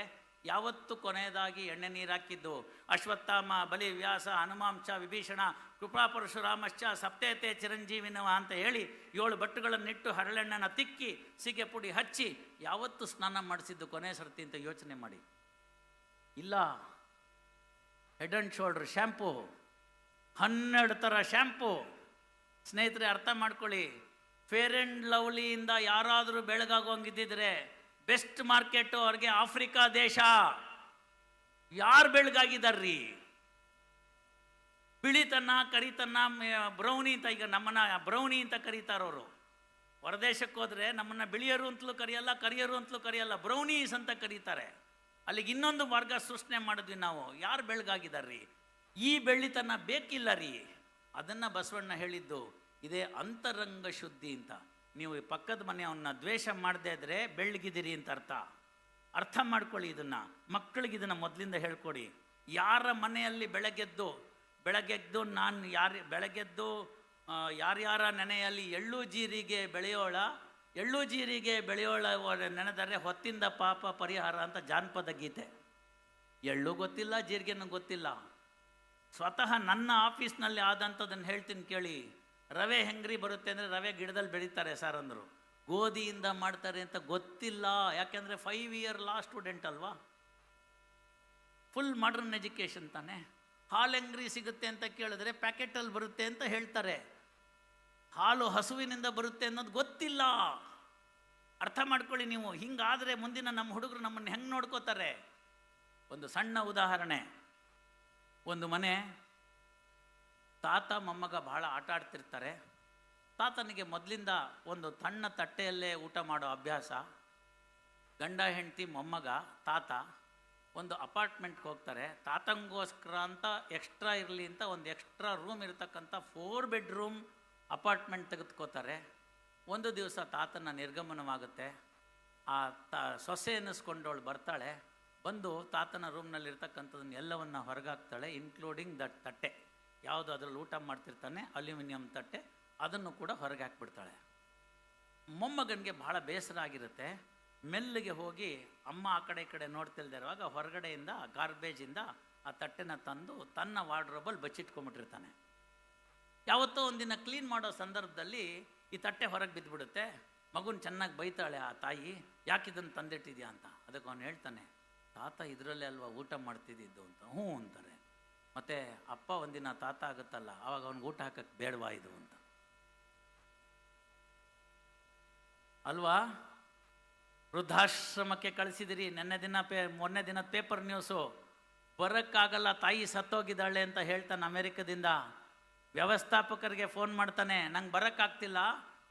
ಯಾವತ್ತು ಕೊನೆಯದಾಗಿ ಎಣ್ಣೆ ನೀರು ಹಾಕಿದ್ದು? ಅಶ್ವತ್ಥಾಮ, ಬಲಿ, ವ್ಯಾಸ, ಹನುಮಾಂಶ, ವಿಭೀಷಣ, ಕೃಪಾ ಪರಶುರಾಮಶ್ಚ ಸಪ್ತೇತೆ ಚಿರಂಜೀವಿನವ ಅಂತ ಹೇಳಿ 7 ಬಟ್ಟುಗಳನ್ನಿಟ್ಟು ಹರಳೆಣ್ಣನ ತಿಕ್ಕಿ ಸೀಗೆ ಪುಡಿ ಹಚ್ಚಿ ಯಾವತ್ತು ಸ್ನಾನ ಮಾಡಿಸಿದ್ದು ಕೊನೆ ಸರ್ತಿ ಅಂತ ಯೋಚನೆ ಮಾಡಿ. ಇಲ್ಲ. ಹೆಡ್ ಆ್ಯಂಡ್ ಶೋಲ್ಡರ್ ಶ್ಯಾಂಪು, 12 ಥರ ಶ್ಯಾಂಪು. ಸ್ನೇಹಿತರೆ, ಅರ್ಥ ಮಾಡ್ಕೊಳ್ಳಿ, ಫೇರ್ ಆ್ಯಂಡ್ ಲವ್ಲಿಯಿಂದ ಯಾರಾದರೂ ಬೆಳಗಾಗೋಂಗಿದ್ದಿದ್ರೆ ಬೆಸ್ಟ್ ಮಾರ್ಕೆಟು ಅವ್ರಿಗೆ ಆಫ್ರಿಕಾ ದೇಶ. ಯಾರು ಬೆಳಗಾಗಿದ್ದಾರ್ರಿ? ಬಿಳಿತನ, ಕರಿತನ, ಬ್ರೌನಿ ಅಂತ, ಈಗ ನಮ್ಮನ್ನ ಬ್ರೌನಿ ಅಂತ ಕರೀತಾರವರು. ಹೊರದೇಶಕ್ಕೆ ಹೋದರೆ ನಮ್ಮನ್ನು ಬಿಳಿಯರು ಅಂತಲೂ ಕರೆಯಲ್ಲ, ಕರಿಯರು ಅಂತಲೂ ಕರೆಯಲ್ಲ, ಬ್ರೌನೀಸ್ ಅಂತ ಕರೀತಾರೆ. ಅಲ್ಲಿಗೆ ಇನ್ನೊಂದು ವರ್ಗ ಸೃಷ್ಟಿ ಮಾಡಿದ್ವಿ ನಾವು. ಯಾರು ಬೆಳಗಾಗಿದ್ದಾರ್ರಿ? ಈ ಬೆಳ್ಳಿತನ ಬೇಕಿಲ್ಲ ರೀ. ಅದನ್ನು ಬಸವಣ್ಣ ಹೇಳಿದ್ದು ಇದೇ ಅಂತರಂಗ ಶುದ್ಧಿ ಅಂತ. ನೀವು ಪಕ್ಕದ ಮನೆಯವನ್ನ ದ್ವೇಷ ಮಾಡದೇ ಇದ್ದರೆ ಬೆಳ್ಳಗಿದ್ದೀರಿ ಅಂತ ಅರ್ಥ ಮಾಡ್ಕೊಳ್ಳಿ. ಇದನ್ನು ಮಕ್ಕಳಿಗೆ ಇದನ್ನು ಮೊದಲಿಂದ ಹೇಳ್ಕೊಡಿ. ಯಾರ ಮನೆಯಲ್ಲಿ ಬೆಳಗ್ಗೆದ್ದು ನಾನು ಯಾರ್ಯಾರ ನೆನೆಯಲ್ಲಿ ಎಳ್ಳು ಜೀರಿಗೆ ಬೆಳೆಯೋಳ ನೆನೆದರೆ ಹೊತ್ತಿಂದ ಪಾಪ ಪರಿಹಾರ ಅಂತ ಜಾನಪದ ಗೀತೆ. ಎಳ್ಳು ಗೊತ್ತಿಲ್ಲ, ಜೀರಿಗೆನೂ ಗೊತ್ತಿಲ್ಲ. ಸ್ವತಃ ನನ್ನ ಆಫೀಸ್ನಲ್ಲಿ ಆದಂಥದ್ದನ್ನು ಹೇಳ್ತೀನಿ ಕೇಳಿ. ರವೆ ಹೆಂಗ್ರಿ ಬರುತ್ತೆ ಅಂದರೆ ರವೆ ಗಿಡದಲ್ಲಿ ಬೆಳೀತಾರೆ ಸರ್ ಅಂದರು. ಗೋಧಿಯಿಂದ ಮಾಡ್ತಾರೆ ಅಂತ ಗೊತ್ತಿಲ್ಲ. ಯಾಕೆಂದರೆ 5 ಇಯರ್ ಲಾ ಸ್ಟೂಡೆಂಟ್ ಅಲ್ವಾ, ಫುಲ್ ಮಾಡರ್ನ್ ಎಜುಕೇಷನ್ ತಾನೆ. ಹಾಲು ಹೆಂಗ್ರಿ ಸಿಗುತ್ತೆ ಅಂತ ಕೇಳಿದ್ರೆ ಪ್ಯಾಕೆಟಲ್ಲಿ ಬರುತ್ತೆ ಅಂತ ಹೇಳ್ತಾರೆ. ಹಾಲು ಹಸುವಿನಿಂದ ಬರುತ್ತೆ ಅನ್ನೋದು ಗೊತ್ತಿಲ್ಲ. ಅರ್ಥ ಮಾಡ್ಕೊಳ್ಳಿ ನೀವು. ಹಿಂಗಾದರೆ ಮುಂದಿನ ನಮ್ಮ ಹುಡುಗರು ನಮ್ಮನ್ನು ಹೆಂಗೆ ನೋಡ್ಕೋತಾರೆ? ಒಂದು ಸಣ್ಣ ಉದಾಹರಣೆ. ಒಂದು ಮನೆ, ತಾತ ಮೊಮ್ಮಗ ಬಹಳ ಆಟ ಆಡ್ತಿರ್ತಾರೆ. ತಾತನಿಗೆ ಮೊದಲಿಂದ ಒಂದು ಸಣ್ಣ ತಟ್ಟೆಯಲ್ಲೇ ಊಟ ಮಾಡೋ ಅಭ್ಯಾಸ. ಗಂಡ ಹೆಂಡತಿ ಮೊಮ್ಮಗ ತಾತ ಒಂದು ಅಪಾರ್ಟ್ಮೆಂಟ್ಗೆ ಹೋಗ್ತಾರೆ. ತಾತಂಗೋಸ್ಕರ ಅಂತ ಎಕ್ಸ್ಟ್ರಾ ಇರಲಿ ಅಂತ ಒಂದು ಎಕ್ಸ್ಟ್ರಾ ರೂಮ್ ಇರತಕ್ಕಂಥ 4 ಬೆಡ್ರೂಮ್ ಅಪಾರ್ಟ್ಮೆಂಟ್ ತೆಗೆದುಕೋತಾರೆ. ಒಂದು ದಿವಸ ತಾತನ ನಿರ್ಗಮನವಾಗುತ್ತೆ. ಆ ಸೊಸೆ ಅನ್ನಿಸ್ಕೊಂಡವಳು ಬರ್ತಾಳೆ. ಬಂದು ತಾತನ ರೂಮ್ನಲ್ಲಿರ್ತಕ್ಕಂಥದ್ದನ್ನು ಎಲ್ಲವನ್ನು ಹೊರಗಾಕ್ತಾಳೆ, ಇನ್ಕ್ಲೂಡಿಂಗ್ ದಟ್ ತಟ್ಟೆ. ಯಾವುದು ಅದರಲ್ಲಿ ಊಟ ಮಾಡ್ತಿರ್ತಾನೆ, ಅಲ್ಯೂಮಿನಿಯಂ ತಟ್ಟೆ, ಅದನ್ನು ಕೂಡ ಹೊರಗೆ ಹಾಕ್ಬಿಡ್ತಾಳೆ. ಮೊಮ್ಮಗನಿಗೆ ಬಹಳ ಬೇಸರ ಆಗಿರುತ್ತೆ. ಮೆಲ್ಲಿಗೆ ಹೋಗಿ ಅಮ್ಮ ಆ ಕಡೆ ಈ ಕಡೆ ನೋಡ್ತಿಲ್ದೇ ಇರುವಾಗ ಹೊರಗಡೆಯಿಂದ ಗಾರ್ಬೇಜಿಂದ ಆ ತಟ್ಟೆನ ತಂದು ತನ್ನ ವಾರ್ಡ್ರೋಬಲ್ಲಿ ಬಚ್ಚಿಟ್ಕೊಂಡ್ಬಿಟ್ಟಿರ್ತಾನೆ. ಯಾವತ್ತೋ ಒಂದಿನ ಕ್ಲೀನ್ ಮಾಡೋ ಸಂದರ್ಭದಲ್ಲಿ ಈ ತಟ್ಟೆ ಹೊರಗೆ ಬಿದ್ದುಬಿಡುತ್ತೆ. ಮಗುನ ಚೆನ್ನಾಗಿ ಬೈತಾಳೆ ಆ ತಾಯಿ, ಯಾಕಿದನ್ನು ತಂದಿಟ್ಟಿದ್ಯಾ ಅಂತ. ಅದಕ್ಕೆ ಅವನು ಹೇಳ್ತಾನೆ, ತಾತ ಇದರಲ್ಲೇ ಅಲ್ವಾ ಊಟ ಮಾಡ್ತಿದ್ದಿದ್ದು ಅಂತ. ಹ್ಞೂ ಅಂತಾರೆ. ಮತ್ತು ಅಪ್ಪ ಒಂದಿನ ತಾತ ಆಗುತ್ತಲ್ಲ, ಆವಾಗ ಅವ್ನಿಗೆ ಊಟ ಹಾಕಕ್ಕೆ ಬೇಡವಾ ಇದು ಅಂತ ಅಲ್ವಾ? ವೃದ್ಧಾಶ್ರಮಕ್ಕೆ ಕಳಿಸಿದಿರಿ. ಮೊನ್ನೆ ದಿನದ ಪೇಪರ್ ನ್ಯೂಸು. ಬರೋಕ್ಕಾಗಲ್ಲ, ತಾಯಿ ಸತ್ತೋಗಿದ್ದಾಳೆ ಅಂತ ಹೇಳ್ತಾನೆ ಅಮೆರಿಕದಿಂದ. ವ್ಯವಸ್ಥಾಪಕರಿಗೆ ಫೋನ್ ಮಾಡ್ತಾನೆ, ನಂಗೆ ಬರೋಕ್ಕಾಗ್ತಿಲ್ಲ,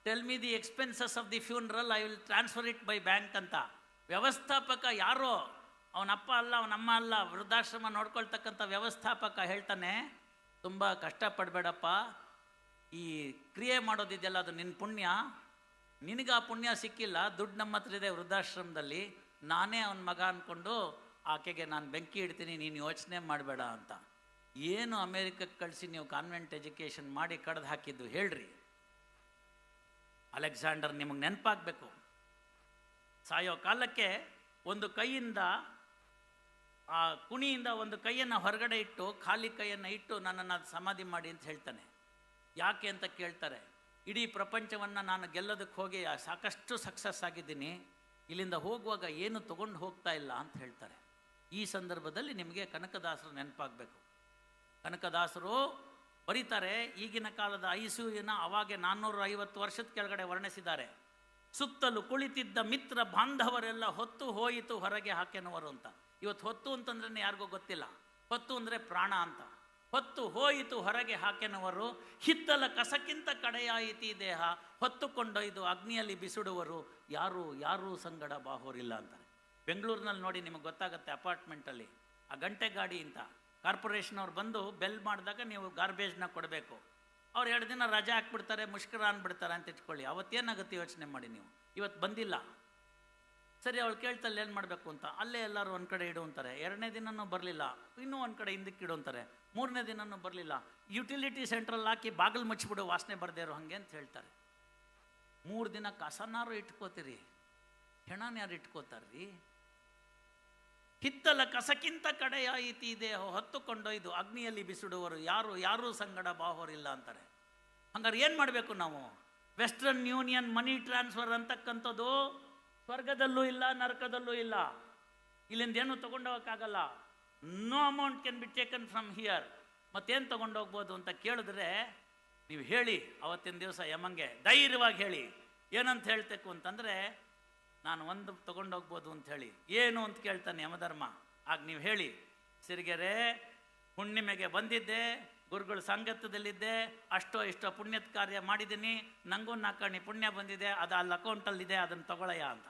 tell me the expenses of the funeral, I will transfer it by bank ಅಂತ. ವ್ಯವಸ್ಥಾಪಕ ಯಾರೋ, ಅವನಪ್ಪ ಅಲ್ಲ, ಅವನಮ್ಮ ಅಲ್ಲ, ವೃದ್ಧಾಶ್ರಮ ನೋಡ್ಕೊಳ್ತಕ್ಕಂಥ ವ್ಯವಸ್ಥಾಪಕ ಹೇಳ್ತಾನೆ, ತುಂಬ ಕಷ್ಟಪಡಬೇಡಪ್ಪ, ಈ ಕ್ರಿಯೆ ಮಾಡೋದಿದೆಯಲ್ಲ ಅದು ನಿನ್ನ ಪುಣ್ಯ, ನಿನಗೆ ಆ ಪುಣ್ಯ ಸಿಕ್ಕಿಲ್ಲ, ದುಡ್ಡು ನಮ್ಮ ಹತ್ರ ಇದೆ ವೃದ್ಧಾಶ್ರಮದಲ್ಲಿ, ನಾನೇ ಅವನ ಮಗ ಅಂದ್ಕೊಂಡು ಆಕೆಗೆ ನಾನು ಬೆಂಕಿ ಇಡ್ತೀನಿ, ನೀನು ಯೋಚನೆ ಮಾಡಬೇಡ ಅಂತ. ಏನು ಅಮೇರಿಕಕ್ಕೆ ಕಳಿಸಿ ನೀವು ಕಾನ್ವೆಂಟ್ ಎಜುಕೇಷನ್ ಮಾಡಿ ಕಡ್ದು ಹಾಕಿದ್ದು ಹೇಳ್ರಿ. ಅಲೆಕ್ಸಾಂಡರ್ ನಿಮಗೆ ನೆನಪಾಗಬೇಕು. ಸಾಯೋ ಕಾಲಕ್ಕೆ ಒಂದು ಕೈಯಿಂದ, ಆ ಕುಣಿಯಿಂದ ಒಂದು ಕೈಯನ್ನು ಹೊರಗಡೆ ಇಟ್ಟು, ಖಾಲಿ ಕೈಯನ್ನು ಇಟ್ಟು ನನ್ನನ್ನು ಸಮಾಧಿ ಮಾಡಿ ಅಂತ ಹೇಳ್ತಾನೆ. ಯಾಕೆ ಅಂತ ಕೇಳ್ತಾರೆ. ಇಡೀ ಪ್ರಪಂಚವನ್ನು ನಾನು ಗೆಲ್ಲೋದಕ್ಕೆ ಹೋಗಿ ಸಾಕಷ್ಟು ಸಕ್ಸಸ್ ಆಗಿದ್ದೀನಿ, ಇಲ್ಲಿಂದ ಹೋಗುವಾಗ ಏನು ತೊಗೊಂಡು ಹೋಗ್ತಾ ಇಲ್ಲ ಅಂತ ಹೇಳ್ತಾರೆ. ಈ ಸಂದರ್ಭದಲ್ಲಿ ನಿಮಗೆ ಕನಕದಾಸರು ನೆನಪಾಗಬೇಕು. ಕನಕದಾಸರು ಬರೀತಾರೆ, ಈಗಿನ ಕಾಲದ ಐಸಿಯುನ ಅವಾಗೆ 450 ವರ್ಷದ ಕೆಳಗಡೆ ವರ್ಣಿಸಿದ್ದಾರೆ. ಸುತ್ತಲೂ ಕುಳಿತಿದ್ದ ಮಿತ್ರ ಬಾಂಧವರೆಲ್ಲ ಹೊತ್ತು ಹೋಯಿತು ಹೊರಗೆ ಹಾಕೆನವರು ಅಂತ. ಇವತ್ತು ಹೊತ್ತು ಅಂತಂದ್ರೆ ಯಾರಿಗೂ ಗೊತ್ತಿಲ್ಲ. ಹೊತ್ತು ಅಂದರೆ ಪ್ರಾಣ ಅಂತ. ಹೊತ್ತು ಹೋಯಿತು ಹೊರಗೆ ಹಾಕೆನವರು, ಹಿತ್ತಲ ಕಸಕ್ಕಿಂತ ಕಡೆಯಾಯಿತಿ ದೇಹ, ಹೊತ್ತುಕೊಂಡೊಯ್ದು ಅಗ್ನಿಯಲ್ಲಿ ಬಿಸಿಡುವರು, ಯಾರೂ ಸಂಗಡ ಬಾಹೋರಿಲ್ಲ ಅಂತಾರೆ. ಬೆಂಗಳೂರಿನಲ್ಲಿ ನೋಡಿ ನಿಮಗೆ ಗೊತ್ತಾಗುತ್ತೆ, ಅಪಾರ್ಟ್ಮೆಂಟಲ್ಲಿ ಆ ಗಂಟೆ ಗಾಡಿ ಅಂತ ಕಾರ್ಪೊರೇಷನ್ ಅವ್ರು ಬಂದು ಬೆಲ್ ಮಾಡಿದಾಗ ನೀವು ಗಾರ್ಬೇಜ್ನ ಕೊಡಬೇಕು. ಅವ್ರು 2 ದಿನ ರಜೆ ಹಾಕ್ಬಿಡ್ತಾರೆ, ಮುಷ್ಕರ ಅಂದ್ಬಿಡ್ತಾರೆ ಅಂತ ಇಟ್ಕೊಳ್ಳಿ. ಅವತ್ತೇನಾಗುತ್ತೆ ಯೋಚನೆ ಮಾಡಿ ನೀವು. ಇವತ್ತು ಬಂದಿಲ್ಲ, ಸರಿ ಅವಳು ಕೇಳ್ತಲ್ಲಿ ಏನು ಮಾಡಬೇಕು ಅಂತ, ಅಲ್ಲೇ ಎಲ್ಲರೂ ಒಂದು ಕಡೆ ಇಡು ಅಂತಾರೆ. 2ನೇ ದಿನನೂ ಬರಲಿಲ್ಲ, ಇನ್ನೂ ಒಂದು ಕಡೆ ಹಿಂದಕ್ಕೆ ಇಡು ಅಂತಾರೆ. 3ನೇ ದಿನನೂ ಬರಲಿಲ್ಲ, ಯುಟಿಲಿಟಿ ಸೆಂಟ್ರಲ್ಲಿ ಹಾಕಿ ಬಾಗಿಲು ಮುಚ್ಚಿಬಿಡು, ವಾಸನೆ ಬರದೇ ಇರೋ ಹಾಗೆ ಅಂತ ಹೇಳ್ತಾರೆ. 3 ದಿನ ಕಸನಾರು ಇಟ್ಕೋತೀರಿ, ಹೆಣನ ಯಾರು ಇಟ್ಕೋತಾರ್ರಿ? ಹಿತ್ತಲ ಕಸಕ್ಕಿಂತ ಕಡೆಯಾಯಿತಿ ದೇಹ, ಹೊತ್ತುಕೊಂಡೊಯ್ದು ಅಗ್ನಿಯಲ್ಲಿ ಬಿಸಿಡುವರು, ಯಾರೂ ಸಂಗಡ ಬಾಹೋರಿಲ್ಲ ಅಂತಾರೆ. ಹಂಗಾರೆ ಏನು ಮಾಡಬೇಕು ನಾವು? ವೆಸ್ಟರ್ನ್ ಯೂನಿಯನ್ ಮನಿ ಟ್ರಾನ್ಸ್ಫರ್ ಅಂತಕ್ಕಂಥದ್ದು ಸ್ವರ್ಗದಲ್ಲೂ ಇಲ್ಲ, ನರಕದಲ್ಲೂ ಇಲ್ಲ. ಇಲ್ಲಿಂದ ಏನು ತೊಗೊಂಡೋಗೋಕ್ಕಾಗಲ್ಲ. No amount can be taken from here. ಮತ್ತೇನು ತೊಗೊಂಡೋಗ್ಬೋದು ಅಂತ ಕೇಳಿದ್ರೆ ನೀವು ಹೇಳಿ, ಅವತ್ತಿನ ದಿವಸ ಯಮಂಗೆ ಧೈರ್ಯವಾಗಿ ಹೇಳಿ. ಏನಂತ ಹೇಳ್ಬೇಕು ಅಂತಂದರೆ, ನಾನು ಒಂದು ತೊಗೊಂಡೋಗ್ಬೋದು ಅಂತ ಹೇಳಿ. ಏನು ಅಂತ ಕೇಳ್ತಾನೆ ಯಮಧರ್ಮ. ಆಗ ನೀವು ಹೇಳಿ, ಸಿರಿಗೆರೆ ಹುಣ್ಣಿಮೆಗೆ ಬಂದಿದ್ದೆ, ಗುರುಗಳ ಸಂಗತದಲ್ಲಿದ್ದೆ, ಅಷ್ಟೋ ಇಷ್ಟೋ ಪುಣ್ಯದ ಕಾರ್ಯ ಮಾಡಿದ್ದೀನಿ, ನನಗೂ 4 ಕಣಿ ಪುಣ್ಯ ಬಂದಿದೆ, ಅದು ಅಲ್ಲಿ ಅಕೌಂಟಲ್ಲಿದೆ, ಅದನ್ನು ತಗೊಳ್ಳಯ್ಯ ಅಂತ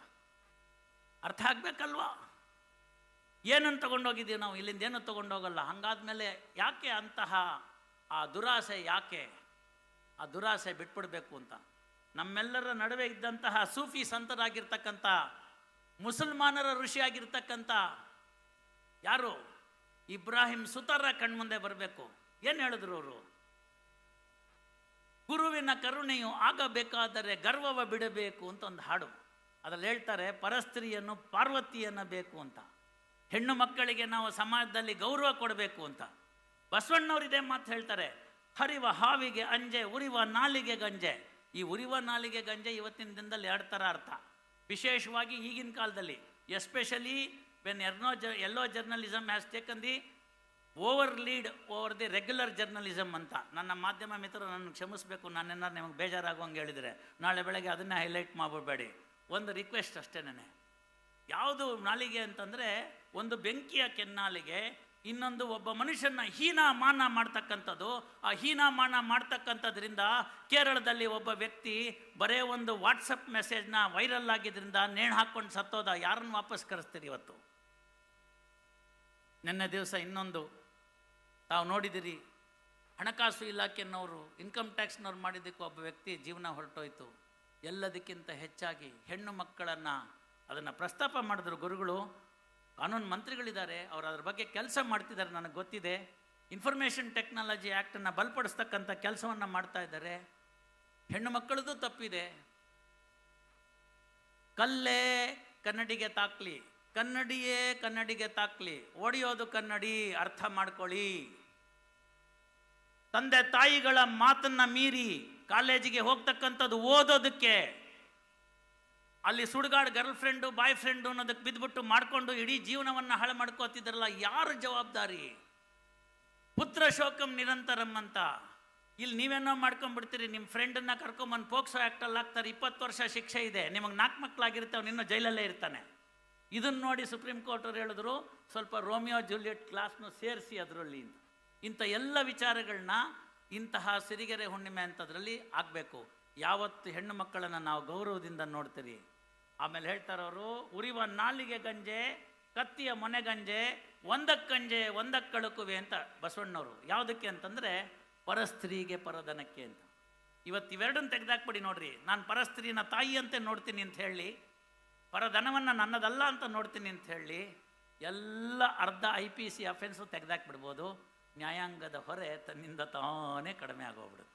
ಅರ್ಥ ಆಗಬೇಕಲ್ವಾ? ಏನನ್ನು ತೊಗೊಂಡೋಗಿದ್ದೀವಿ ನಾವು? ಇಲ್ಲಿಂದ ಏನೂ ತೊಗೊಂಡೋಗಲ್ಲ. ಹಾಗಾದ್ಮೇಲೆ ಯಾಕೆ ಅಂತಹ ಆ ದುರಾಸೆ? ಯಾಕೆ ಆ ದುರಾಸೆ ಬಿಟ್ಬಿಡ್ಬೇಕು ಅಂತ? ನಮ್ಮೆಲ್ಲರ ನಡುವೆ ಇದ್ದಂತಹ ಸೂಫಿ ಸಂತರಾಗಿರ್ತಕ್ಕಂಥ, ಮುಸಲ್ಮಾನರ ಋಷಿಯಾಗಿರ್ತಕ್ಕಂಥ ಯಾರು ಇಬ್ರಾಹಿಂ ಸುತಾರ ಕಣ್ಮುಂದೆ ಬರಬೇಕು. ಏನು ಹೇಳಿದ್ರು ಅವರು? ಗುರುವಿನ ಕರುಣೆಯು ಆಗಬೇಕಾದರೆ ಗರ್ವವ ಬಿಡಬೇಕು ಅಂತ ಒಂದು ಹಾಡು. ಅದ್ರಲ್ಲಿ ಹೇಳ್ತಾರೆ, ಪರಸ್ತ್ರೀಯನ್ನು ಪಾರ್ವತಿಯನ್ನು ಬೇಕು ಅಂತ, ಹೆಣ್ಣು ಮಕ್ಕಳಿಗೆ ನಾವು ಸಮಾಜದಲ್ಲಿ ಗೌರವ ಕೊಡಬೇಕು ಅಂತ. ಬಸವಣ್ಣವ್ರು ಇದೇ ಮಾತು ಹೇಳ್ತಾರೆ, ಹರಿವ ಹಾವಿಗೆ ಅಂಜೆ, ಉರಿವ ನಾಲಿಗೆ ಗಂಜೆ. ಈ ಉರಿವ ನಾಲಿಗೆ ಗಂಜೆ ಇವತ್ತಿನ ದಿನದಲ್ಲಿ 2 ಥರ ಅರ್ಥ. ವಿಶೇಷವಾಗಿ ಈಗಿನ ಕಾಲದಲ್ಲಿ, especially when yellow journalism has taken the over lead over the regular journalism ಅಂತ. ನನ್ನ ಮಾಧ್ಯಮ ಮಿತ್ರರು ನನ್ನ ಕ್ಷಮಿಸಬೇಕು, ನಾನೇನಾರು ನಿಮಗೆ ಬೇಜಾರಾಗುವಂಗೆ ಹೇಳಿದರೆ ನಾಳೆ ಬೆಳಗ್ಗೆ ಅದನ್ನೇ ಹೈಲೈಟ್ ಮಾಡಬೇಡಿ. ಒಂದು ರಿಕ್ವೆಸ್ಟ್ ಅಷ್ಟೇನೆ. ಯಾವುದು ನಾಲಿಗೆ ಅಂತಂದರೆ, ಒಂದು ಬೆಂಕಿಯ ಕೆನ್ನಾಲಿಗೆ, ಇನ್ನೊಂದು ಒಬ್ಬ ಮನುಷ್ಯನ ಹೀನಾಮಾನ ಮಾಡ್ತಕ್ಕಂಥದ್ದು. ಆ ಹೀನಾಮಾನ ಮಾಡ್ತಕ್ಕಂಥದ್ರಿಂದ ಕೇರಳದಲ್ಲಿ ಒಬ್ಬ ವ್ಯಕ್ತಿ ಬರೇ ಒಂದು ವಾಟ್ಸಪ್ ಮೆಸೇಜ್ನ ವೈರಲ್ ಆಗಿದ್ದರಿಂದ ನೇಣು ಹಾಕ್ಕೊಂಡು ಸತ್ತೋದ. ಯಾರನ್ನು ವಾಪಸ್ ಕರೆಸ್ತೀರಿ ಇವತ್ತು? ನಿನ್ನೆ ದಿವಸ ಇನ್ನೊಂದು ತಾವು ನೋಡಿದಿರಿ, ಹಣಕಾಸು ಇಲಾಖೆನವರು ಇನ್ಕಮ್ ಟ್ಯಾಕ್ಸ್ನವ್ರು ಮಾಡಿದ್ದಕ್ಕೆ ಒಬ್ಬ ವ್ಯಕ್ತಿ ಜೀವನ ಹೊರಟೋಯ್ತು. ಎಲ್ಲದಕ್ಕಿಂತ ಹೆಚ್ಚಾಗಿ ಹೆಣ್ಣು ಮಕ್ಕಳನ್ನು ಅದನ್ನು ಪ್ರಸ್ತಾಪ ಮಾಡಿದ್ರು ಗುರುಗಳು. ಕಾನೂನು ಮಂತ್ರಿಗಳಿದ್ದಾರೆ, ಅವರು ಅದ್ರ ಬಗ್ಗೆ ಕೆಲಸ ಮಾಡ್ತಿದ್ದಾರೆ, ನನಗೆ ಗೊತ್ತಿದೆ. ಇನ್ಫಾರ್ಮೇಷನ್ ಟೆಕ್ನಾಲಜಿ ಆ್ಯಕ್ಟನ್ನು ಬಲಪಡಿಸ್ತಕ್ಕಂಥ ಕೆಲಸವನ್ನು ಮಾಡ್ತಾ ಇದ್ದಾರೆ. ಹೆಣ್ಣು ಮಕ್ಕಳದು ತಪ್ಪಿದೆ. ಕಲ್ಲೇ ಕನ್ನಡಿಗೆ ತಾಕ್ಲಿ, ಕನ್ನಡಿಯೇ ಕನ್ನಡಿಗೆ ತಾಕ್ಲಿ, ಒಡೆಯೋದು ಕನ್ನಡಿ, ಅರ್ಥ ಮಾಡ್ಕೊಳ್ಳಿ. ತಂದೆ ತಾಯಿಗಳ ಮಾತನ್ನ ಮೀರಿ ಕಾಲೇಜಿಗೆ ಹೋಗ್ತಕ್ಕಂಥದ್ದು ಓದೋದಕ್ಕೆ, ಅಲ್ಲಿ ಸುಡುಗಾಡು ಗರ್ಲ್ ಫ್ರೆಂಡು ಬಾಯ್ ಫ್ರೆಂಡು ಅನ್ನೋದಕ್ಕೆ ಬಿದ್ದುಬಿಟ್ಟು ಮಾಡಿಕೊಂಡು ಇಡೀ ಜೀವನವನ್ನು ಹಾಳು ಮಾಡ್ಕೋತಿದ್ರಲ್ಲ, ಯಾರು ಜವಾಬ್ದಾರಿ? ಪುತ್ರ ಶೋಕಂ ನಿರಂತರಂ ಅಂತ. ಇಲ್ಲಿ ನೀವೇನೋ ಮಾಡ್ಕೊಂಡ್ಬಿಡ್ತೀರಿ, ನಿಮ್ಮ ಫ್ರೆಂಡನ್ನು ಕರ್ಕೊಂಬಂದು ಪೋಕ್ಸೋ ಆ್ಯಕ್ಟಲ್ಲಿ ಹಾಕ್ತಾರೆ, 20 ವರ್ಷ ಶಿಕ್ಷೆ ಇದೆ, ನಿಮಗೆ 4 ಮಕ್ಕಳಾಗಿರುತ್ತೆ, ಅವ್ನು ಇನ್ನೂ ಜೈಲಲ್ಲೇ ಇರ್ತಾನೆ. ಇದನ್ನು ನೋಡಿ ಸುಪ್ರೀಂ ಕೋರ್ಟ್ ಅವ್ರು ಹೇಳಿದ್ರು, ಸ್ವಲ್ಪ ರೋಮಿಯೋ ಜೂಲಿಯಟ್ ಕ್ಲಾಸ್ನು ಸೇರಿಸಿ ಅದರಲ್ಲಿ. ಇಂಥ ಎಲ್ಲ ವಿಚಾರಗಳನ್ನ ಇಂತಹ ಸಿರಿಗೆರೆ ಹುಣ್ಣಿಮೆ ಅಂಥದ್ರಲ್ಲಿ ಆಗಬೇಕು. ಯಾವತ್ತು ಹೆಣ್ಣು ಮಕ್ಕಳನ್ನು ನಾವು ಗೌರವದಿಂದ ನೋಡ್ತೀರಿ. ಆಮೇಲೆ ಹೇಳ್ತಾರವರು, ಉರಿವ ನಾಲಿಗೆ ಗಂಜೆ, ಕತ್ತಿಯ ಮೊನೆ ಗಂಜೆ, ಒಂದಕ್ಕಂಜೆ ಒಂದಕ್ಕಳುಕುವೆ ಅಂತ ಬಸವಣ್ಣವರು. ಯಾವುದಕ್ಕೆ ಅಂತಂದರೆ ಪರಸ್ತ್ರೀಗೆ ಪರದನಕ್ಕೆ ಅಂತ. ಇವೆರಡನ್ನು ತೆಗೆದಾಕ್ಬಿಡಿ ನೋಡ್ರಿ. ನಾನು ಪರಸ್ತ್ರೀನ ತಾಯಿ ಅಂತೆ ನೋಡ್ತೀನಿ ಅಂತ ಹೇಳಿ, ಪರಧನವನ್ನು ನನ್ನದಲ್ಲ ಅಂತ ನೋಡ್ತೀನಿ ಅಂತ ಹೇಳಿ, ಎಲ್ಲ ಅರ್ಧ IPC ಅಫೆನ್ಸು ತೆಗೆದಾಕ್ಬಿಡ್ಬೋದು. ನ್ಯಾಯಾಂಗದ ಹೊರೆ ತನ್ನಿಂದ ತಾನೇ ಕಡಿಮೆ ಆಗೋಗ್ಬಿಡುತ್ತೆ.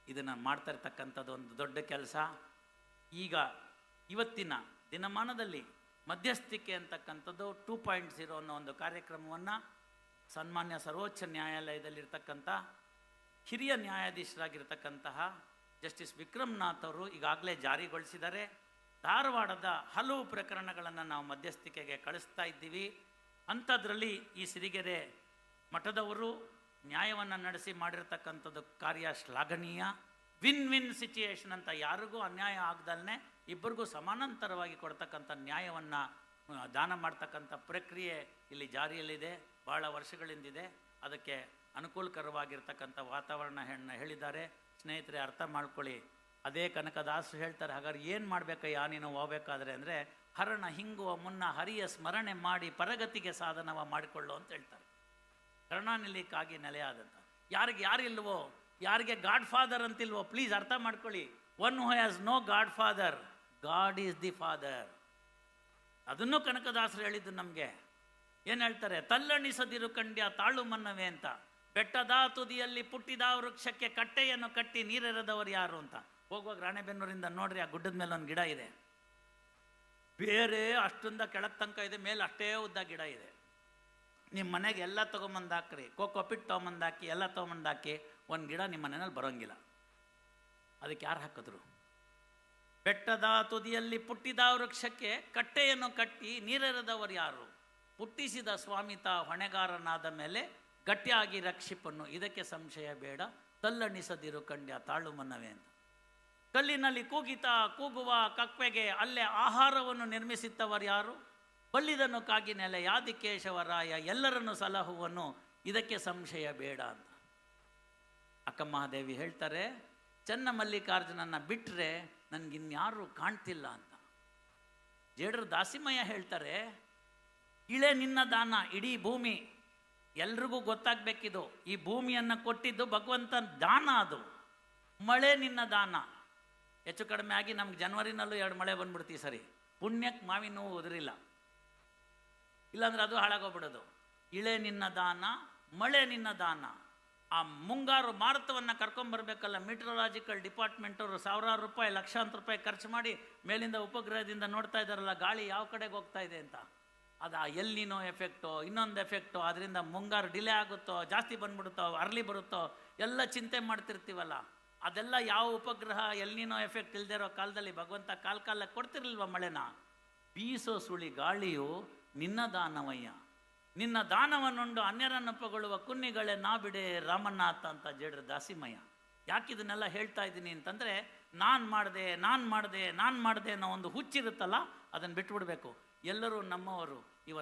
ಇದು ನಾನು ಮಾಡ್ತಾ ಇರ್ತಕ್ಕಂಥದ್ದು ಒಂದು ದೊಡ್ಡ ಕೆಲಸ. ಈಗ ಇವತ್ತಿನ ದಿನಮಾನದಲ್ಲಿ ಮಧ್ಯಸ್ಥಿಕೆ ಅಂತಕ್ಕಂಥದ್ದು 2.0 ಅನ್ನೋ ಒಂದು ಕಾರ್ಯಕ್ರಮವನ್ನು ಸನ್ಮಾನ್ಯ ಸರ್ವೋಚ್ಚ ನ್ಯಾಯಾಲಯದಲ್ಲಿರ್ತಕ್ಕಂಥ ಹಿರಿಯ ನ್ಯಾಯಾಧೀಶರಾಗಿರ್ತಕ್ಕಂತಹ ಜಸ್ಟಿಸ್ ವಿಕ್ರಮ್ನಾಥ್ ಅವರು ಈಗಾಗಲೇ ಜಾರಿಗೊಳಿಸಿದ್ದಾರೆ. ಧಾರವಾಡದ ಹಲವು ಪ್ರಕರಣಗಳನ್ನು ನಾವು ಮಧ್ಯಸ್ಥಿಕೆಗೆ ಕಳಿಸ್ತಾ ಇದ್ದೀವಿ. ಅಂಥದ್ರಲ್ಲಿ ಈ ಸಿರಿಗೆರೆ ಮಠದವರು ನ್ಯಾಯವನ್ನು ನಡೆಸಿ ಮಾಡಿರ್ತಕ್ಕಂಥದ್ದು ಕಾರ್ಯ ಶ್ಲಾಘನೀಯ. ವಿನ್ ವಿನ್ ಸಿಚುಯೇಷನ್ ಅಂತ, ಯಾರಿಗೂ ಅನ್ಯಾಯ ಆಗದಲ್ಲೇ ಇಬ್ಬರಿಗೂ ಸಮಾನಾಂತರವಾಗಿ ಕೊಡ್ತಕ್ಕಂಥ ನ್ಯಾಯವನ್ನು ದಾನ ಮಾಡ್ತಕ್ಕಂಥ ಪ್ರಕ್ರಿಯೆ ಇಲ್ಲಿ ಜಾರಿಯಲ್ಲಿದೆ, ಭಾಳ ವರ್ಷಗಳಿಂದಿದೆ. ಅದಕ್ಕೆ ಅನುಕೂಲಕರವಾಗಿರ್ತಕ್ಕಂಥ ವಾತಾವರಣ ಹೇಳಿದ್ದಾರೆ. ಸ್ನೇಹಿತರೆ, ಅರ್ಥ ಮಾಡ್ಕೊಳ್ಳಿ. ಅದೇ ಕನಕದಾಸರು ಹೇಳ್ತಾರೆ, ಹಾಗಾದ್ರೆ ಏನು ಮಾಡಬೇಕಯ್ಯ ನೀನು ಹೋಗ್ಬೇಕಾದ್ರೆ ಅಂದರೆ, ಹರಣ ಹಿಂಗುವ ಮುನ್ನ ಹರಿಯ ಸ್ಮರಣೆ ಮಾಡಿ ಪರಗತಿಗೆ ಸಾಧನವ ಮಾಡಿಕೊಳ್ಳು ಅಂತ ಹೇಳ್ತಾರೆ. ಕರುಣಾನಿಲಿಕ್ಕಾಗಿ ನೆಲೆಯಾದಂಥ ಯಾರಿಗೆ ಯಾರಿಲ್ವೋ, ಯಾರಿಗೆ ಗಾಡ್ ಫಾದರ್ ಅಂತಿಲ್ವೋ, ಪ್ಲೀಸ್ ಅರ್ಥ ಮಾಡ್ಕೊಳ್ಳಿ. One who has no godfather, god is the father. ಅದನ್ನು ಕನಕದಾಸರು ಹೇಳಿದ್ದು ನಮಗೆ. ಏನು ಹೇಳ್ತಾರೆ? ತಲ್ಲಣಿಸದಿರು ಕಂಡ್ಯ ತಾಳು ಮನ್ನವೇ ಅಂತ. ಬೆಟ್ಟದ ತುದಿಯಲ್ಲಿ ಪುಟ್ಟಿದ ವೃಕ್ಷಕ್ಕೆ ಕಟ್ಟೆಯನ್ನು ಕಟ್ಟಿ ನೀರೆರೆದವರು ಯಾರು ಅಂತ. ಹೋಗುವಾಗ ರಾಣೆಬೆನ್ನೂರಿಂದ ನೋಡ್ರಿ, ಆ ಗುಡ್ಡದ ಮೇಲೆ ಒಂದು ಗಿಡ ಇದೆ, ಬೇರೆ ಅಷ್ಟೊಂದ ಕೆಳಗೆ ತನಕ ಇದೆ, ಮೇಲೆ ಅಷ್ಟೇ ಉದ್ದ ಗಿಡ ಇದೆ. ನಿಮ್ಮ ಮನೆಗೆ ಎಲ್ಲ ತೊಗೊಂಬಂದಾಕ್ರಿ, ಕೋಕೋಪಿಟ್ ತೊಗೊಂಬಂದಾಕಿ, ಎಲ್ಲ ತೊಗೊಂಬಂದಾಕಿ, ಒಂದು ಗಿಡ ನಿಮ್ಮ ಮನೆಯಲ್ಲಿ ಬರೋಂಗಿಲ್ಲ. ಅದಕ್ಕೆ ಯಾರು ಹಾಕಿದ್ರು? ಬೆಟ್ಟದ ತುದಿಯಲ್ಲಿ ಪುಟ್ಟಿದ ವೃಕ್ಷಕ್ಕೆ ಕಟ್ಟೆಯನ್ನು ಕಟ್ಟಿ ನೀರೆರೆದವರು ಯಾರು? ಹುಟ್ಟಿಸಿದ ಸ್ವಾಮಿತ ಹೊಣೆಗಾರನಾದ ಮೇಲೆ ಗಟ್ಟಿಯಾಗಿ ರಕ್ಷಿಪನ್ನು, ಇದಕ್ಕೆ ಸಂಶಯ ಬೇಡ. ತಲ್ಲಣಿಸದಿರು ಕಂಡ್ಯ ತಾಳು ಮನ್ನವೇ ಅಂತ. ಕಲ್ಲಿನಲ್ಲಿ ಕೂಗುವ ಕಕ್ವೆಗೆ ಅಲ್ಲೇ ಆಹಾರವನ್ನು ನಿರ್ಮಿಸಿದ್ದವರು ಯಾರು? ಬಲ್ಲಿದನು ಕಾಗಿ ನೆಲೆ ಯಾದಿಕೇಶವರಾಯ ಎಲ್ಲರನ್ನು ಸಲಹುವನು, ಇದಕ್ಕೆ ಸಂಶಯ ಬೇಡ ಅಂತ. ಅಕ್ಕಮಹಾದೇವಿ ಹೇಳ್ತಾರೆ, ಚೆನ್ನ ಮಲ್ಲಿಕಾರ್ಜುನನ್ನ ಬಿಟ್ಟರೆ ನನಗಿನ್ಯಾರು ಕಾಣ್ತಿಲ್ಲ ಅಂತ. ಜೇಡರ ದಾಸಿಮಯ್ಯ ಹೇಳ್ತಾರೆ, ಇಳೆ ನಿನ್ನ ದಾನ ಇಡೀ ಭೂಮಿ, ಎಲ್ರಿಗೂ ಗೊತ್ತಾಗಬೇಕಿದು. ಈ ಭೂಮಿಯನ್ನು ಕೊಟ್ಟಿದ್ದು ಭಗವಂತನ ದಾನ, ಅದು ಮಳೆ ನಿನ್ನ ದಾನ. ಹೆಚ್ಚು ಕಡಿಮೆ ಆಗಿ ನಮ್ಗೆ ಜನವರಿನಲ್ಲೂ 2 ಮಳೆ ಬಂದ್ಬಿಡ್ತೀವಿ. ಸರಿ, ಪುಣ್ಯಕ್ಕೆ ಮಾವಿನ ನೋವು ಉದುರಿಲ್ಲ, ಇಲ್ಲಾಂದ್ರೆ ಅದು ಹಾಳಾಗೋಗ್ಬಿಡೋದು. ಇಳೆ ನಿನ್ನ ದಾನ, ಮಳೆ ನಿನ್ನ ದಾನ. ಆ ಮುಂಗಾರು ಮಾರುತವನ್ನು ಕರ್ಕೊಂಬರ್ಬೇಕಲ್ಲ, ಮೆಟ್ರಲಾಜಿಕಲ್ ಡಿಪಾರ್ಟ್ಮೆಂಟ್ ಅವರು ಸಾವಿರಾರು ರೂಪಾಯಿ, ಲಕ್ಷಾಂತರ ರೂಪಾಯಿ ಖರ್ಚು ಮಾಡಿ ಮೇಲಿಂದ ಉಪಗ್ರಹದಿಂದ ನೋಡ್ತಾ ಇದ್ದಾರಲ್ಲ ಗಾಳಿ ಯಾವ ಕಡೆಗೆ ಹೋಗ್ತಾ ಇದೆ ಅಂತ. ಅದು ಎಲ್ಲಿನೋ ಎಫೆಕ್ಟೋ, ಇನ್ನೊಂದು ಎಫೆಕ್ಟೋ, ಅದರಿಂದ ಮುಂಗಾರು ಡಿಲೇ ಆಗುತ್ತೋ, ಜಾಸ್ತಿ ಬಂದ್ಬಿಡುತ್ತೋ, ಅರ್ಲಿ ಬರುತ್ತೋ, ಎಲ್ಲ ಚಿಂತೆ ಮಾಡ್ತಿರ್ತೀವಲ್ಲ. ಅದೆಲ್ಲ ಯಾವ ಉಪಗ್ರಹ ಎಲ್ಲಿನೋ ಎಫೆಕ್ಟ್ ಇಲ್ಲದೆ ಇರೋ ಕಾಲದಲ್ಲಿ ಭಗವಂತ ಕಾಲಕ್ಕೆ ಕೊಡ್ತಿರ್ಲಿಲ್ವ ಮಳೆನ? ಬೀಸೋ ಸುಳಿ ಗಾಳಿಯು ನಿನ್ನ ದಾನವಯ್ಯ, ನಿನ್ನ ದಾನವನ್ನುಂಡು ಅನ್ಯರನ್ನು ಪೊಗಳುವ ಕುನ್ನಿಗಳೇ ನಾ ಬಿಡೆ ರಾಮನಾಥ ಅಂತ ಜೇಡ್ರ ದಾಸಿಮಯ್ಯ. ಯಾಕಿದನ್ನೆಲ್ಲ ಹೇಳ್ತಾ ಇದ್ದೀನಿ ಅಂತಂದರೆ, ನಾನು ಮಾಡಿದೆ ಅನ್ನೋ ಒಂದು ಹುಚ್ಚಿರುತ್ತಲ್ಲ, ಅದನ್ನು ಬಿಟ್ಬಿಡ್ಬೇಕು. ಎಲ್ಲರೂ ನಮ್ಮವರು, ಇವ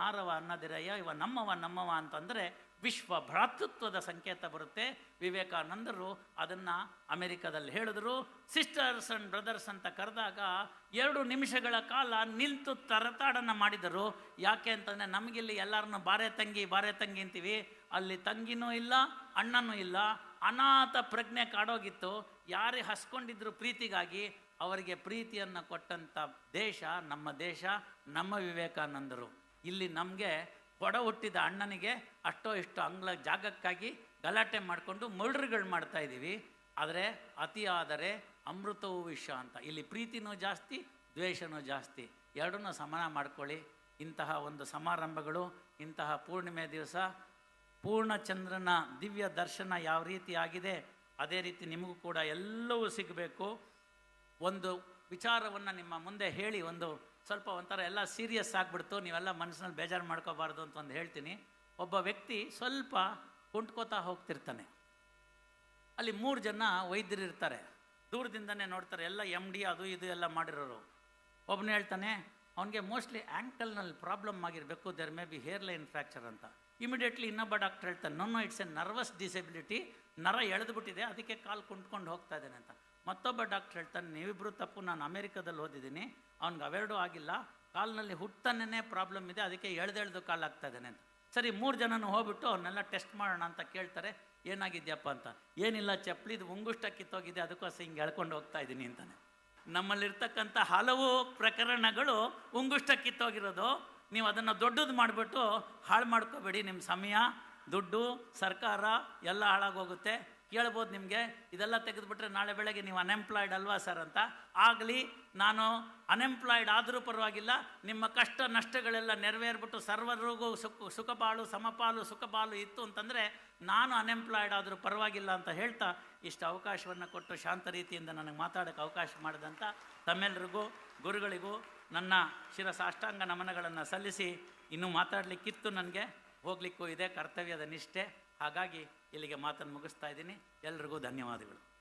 ನಾರವ ಅನ್ನದಿರಯ್ಯ, ಇವ ನಮ್ಮವ ಅಂತಂದರೆ ವಿಶ್ವ ಭ್ರಾತೃತ್ವದ ಸಂಕೇತ ಬರುತ್ತೆ. ವಿವೇಕಾನಂದರು ಅದನ್ನು ಅಮೆರಿಕದಲ್ಲಿ ಹೇಳಿದ್ರು. ಸಿಸ್ಟರ್ಸ್ ಆ್ಯಂಡ್ ಬ್ರದರ್ಸ್ ಅಂತ ಕರೆದಾಗ 2 ನಿಮಿಷಗಳ ಕಾಲ ನಿಂತು ತರತಾಡನ್ನು ಮಾಡಿದರು. ಯಾಕೆ ಅಂತಂದರೆ, ನಮಗಿಲ್ಲಿ ಎಲ್ಲರನ್ನು ಬಾರೆ ತಂಗಿ ಅಂತೀವಿ, ಅಲ್ಲಿ ತಂಗಿನೂ ಇಲ್ಲ, ಅಣ್ಣನೂ ಇಲ್ಲ, ಅನಾಥ ಪ್ರಜ್ಞೆ ಕಾಡೋಗಿತ್ತು. ಯಾರೇ ಹಸ್ಕೊಂಡಿದ್ರು ಪ್ರೀತಿಗಾಗಿ, ಅವರಿಗೆ ಪ್ರೀತಿಯನ್ನು ಕೊಟ್ಟಂಥ ದೇಶ ನಮ್ಮ ದೇಶ, ನಮ್ಮ ವಿವೇಕಾನಂದರು. ಇಲ್ಲಿ ನಮಗೆ ಕೊಡ ಹುಟ್ಟಿದ ಅಣ್ಣನಿಗೆ ಅಷ್ಟೋ ಇಷ್ಟು ಅಂಗ್ಲ ಜಾಗಕ್ಕಾಗಿ ಗಲಾಟೆ ಮಾಡಿಕೊಂಡು ಮರ್ಡ್ರ್ಗಳು ಮಾಡ್ತಾಯಿದ್ದೀವಿ. ಆದರೆ ಅತಿ ಆದರೆ ಅಮೃತವೂ ವಿಷ ಅಂತ. ಇಲ್ಲಿ ಪ್ರೀತಿನೂ ಜಾಸ್ತಿ, ದ್ವೇಷನೂ ಜಾಸ್ತಿ, ಎರಡನ್ನೂ ಸಮಾನ ಮಾಡ್ಕೊಳ್ಳಿ. ಇಂತಹ ಒಂದು ಸಮಾರಂಭಗಳು, ಇಂತಹ ಪೂರ್ಣಿಮೆ ದಿವಸ ಪೂರ್ಣಚಂದ್ರನ ದಿವ್ಯ ದರ್ಶನ ಯಾವ ರೀತಿ ಆಗಿದೆ, ಅದೇ ರೀತಿ ನಿಮಗೂ ಕೂಡ ಎಲ್ಲವೂ ಸಿಗಬೇಕು. ಒಂದು ವಿಚಾರವನ್ನು ನಿಮ್ಮ ಮುಂದೆ ಹೇಳಿ, ಸ್ವಲ್ಪ ಒಂಥರ ಎಲ್ಲ ಸೀರಿಯಸ್ ಆಗಿಬಿಡ್ತು, ನೀವೆಲ್ಲ ಮನಸ್ಸಿನಲ್ಲಿ ಬೇಜಾರು ಮಾಡ್ಕೋಬಾರ್ದು ಅಂತ ಒಂದು ಹೇಳ್ತೀನಿ. ಒಬ್ಬ ವ್ಯಕ್ತಿ ಸ್ವಲ್ಪ ಕುಂಟ್ಕೋತಾ ಹೋಗ್ತಿರ್ತಾನೆ. ಅಲ್ಲಿ 3 ಜನ ವೈದ್ಯರು ಇರ್ತಾರೆ, ದೂರದಿಂದನೇ ನೋಡ್ತಾರೆ, ಎಲ್ಲ MD ಅದು ಇದು ಎಲ್ಲ ಮಾಡಿರೋರು. ಒಬ್ಬನು ಹೇಳ್ತಾನೆ, ಅವನಿಗೆ ಮೋಸ್ಟ್ಲಿ ಆ್ಯಂಕಲ್ನಲ್ಲಿ ಪ್ರಾಬ್ಲಮ್ ಆಗಿರಬೇಕು, there may be hair line fracture ಅಂತ. ಇಮಿಡಿಯೇಟ್ಲಿ ಇನ್ನೊಬ್ಬ ಡಾಕ್ಟರ್ ಹೇಳ್ತಾನೆ, no it's a nervous disability, ನರ ಎಳೆದುಬಿಟ್ಟಿದೆ, ಅದಕ್ಕೆ ಕಾಲು ಕುಂಟ್ಕೊಂಡು ಹೋಗ್ತಾ ಇದ್ದಾನೆ ಅಂತ. ಮತ್ತೊಬ್ಬ ಡಾಕ್ಟರ್ ಹೇಳ್ತಾನೆ, ನೀವಿಬ್ಬರು ತಪ್ಪು, ನಾನು ಅಮೇರಿಕಾದಲ್ಲಿ ಓದಿದ್ದೀನಿ, ಅವ್ನಿಗೆ ಅವೆರಡೂ ಆಗಿಲ್ಲ, ಕಾಲಿನಲ್ಲಿ ಹುಟ್ಟನೇ ಪ್ರಾಬ್ಲಮ್ ಇದೆ, ಅದಕ್ಕೆ ಎಳೆದೆಳೆದು ಕಾಲು ಆಗ್ತಾ ಇದ್ದಾನೆ ಅಂತ. ಸರಿ, 3 ಜನನೂ ಹೋಗ್ಬಿಟ್ಟು ಅವನ್ನೆಲ್ಲ ಟೆಸ್ಟ್ ಮಾಡೋಣ ಅಂತ ಕೇಳ್ತಾರೆ. ಏನಾಗಿದ್ಯಪ್ಪ ಅಂತ. ಏನಿಲ್ಲ, ಚಪ್ಪಲಿದು ಮುಂಗುಷ್ಟ ಕಿತ್ತೋಗಿದೆ, ಅದಕ್ಕೋಸ್ಕರ ಹಿಂಗೆ ಎಳ್ಕೊಂಡು ಹೋಗ್ತಾ ಇದ್ದೀನಿ ಅಂತಾನೆ. ನಮ್ಮಲ್ಲಿರ್ತಕ್ಕಂಥ ಹಲವು ಪ್ರಕರಣಗಳು ಉಂಗುಷ್ಟ ಕಿತ್ತೋಗಿರೋದು. ನೀವು ಅದನ್ನು ದೊಡ್ಡದು ಮಾಡಿಬಿಟ್ಟು ಹಾಳು ಮಾಡ್ಕೋಬೇಡಿ. ನಿಮ್ಮ ಸಮಯ, ದುಡ್ಡು, ಸರ್ಕಾರ ಎಲ್ಲ ಹಾಳಾಗೋಗುತ್ತೆ. ಕೇಳ್ಬೋದು ನಿಮಗೆ, ಇದೆಲ್ಲ ತೆಗೆದುಬಿಟ್ರೆ ನಾಳೆ ಬೆಳಗ್ಗೆ ನೀವು ಅನ್ಎಂಪ್ಲಾಯ್ಡ್ ಅಲ್ವಾ ಸರ್ ಅಂತ. ಆಗಲಿ, ನಾನು ಅನ್ಎಂಪ್ಲಾಯ್ಡ್ ಆದರೂ ಪರವಾಗಿಲ್ಲ, ನಿಮ್ಮ ಕಷ್ಟ ನಷ್ಟಗಳೆಲ್ಲ ನೆರವೇರ್ಬಿಟ್ಟು ಸರ್ವರಿಗೂ ಸುಖಪಾಲು ಸಮಪಾಲು ಸುಖಪಾಲು ಇತ್ತು ಅಂತಂದರೆ ನಾನು ಅನ್ಎಂಪ್ಲಾಯ್ಡ್ ಆದರೂ ಪರವಾಗಿಲ್ಲ ಅಂತ ಹೇಳ್ತಾ ಇಷ್ಟು ಅವಕಾಶವನ್ನು ಕೊಟ್ಟು ಶಾಂತ ರೀತಿಯಿಂದ ನನಗೆ ಮಾತಾಡೋಕ್ಕೆ ಅವಕಾಶ ಮಾಡಿದಂಥ ತಮ್ಮೆಲ್ಲರಿಗೂ, ಗುರುಗಳಿಗೂ ನನ್ನ ಶಿರಸಾಷ್ಟಾಂಗ ನಮನಗಳನ್ನು ಸಲ್ಲಿಸಿ, ಇನ್ನೂ ಮಾತಾಡಲಿಕ್ಕಿತ್ತು, ನನಗೆ ಹೋಗಲಿಕ್ಕೂ ಇದೆ, ಕರ್ತವ್ಯದ ನಿಷ್ಠೆ. ಹಾಗಾಗಿ ಇಲ್ಲಿಗೆ ಮಾತನ್ನು ಮುಗಿಸ್ತಾ ಇದ್ದೀನಿ. ಎಲ್ರಿಗೂ ಧನ್ಯವಾದಗಳು.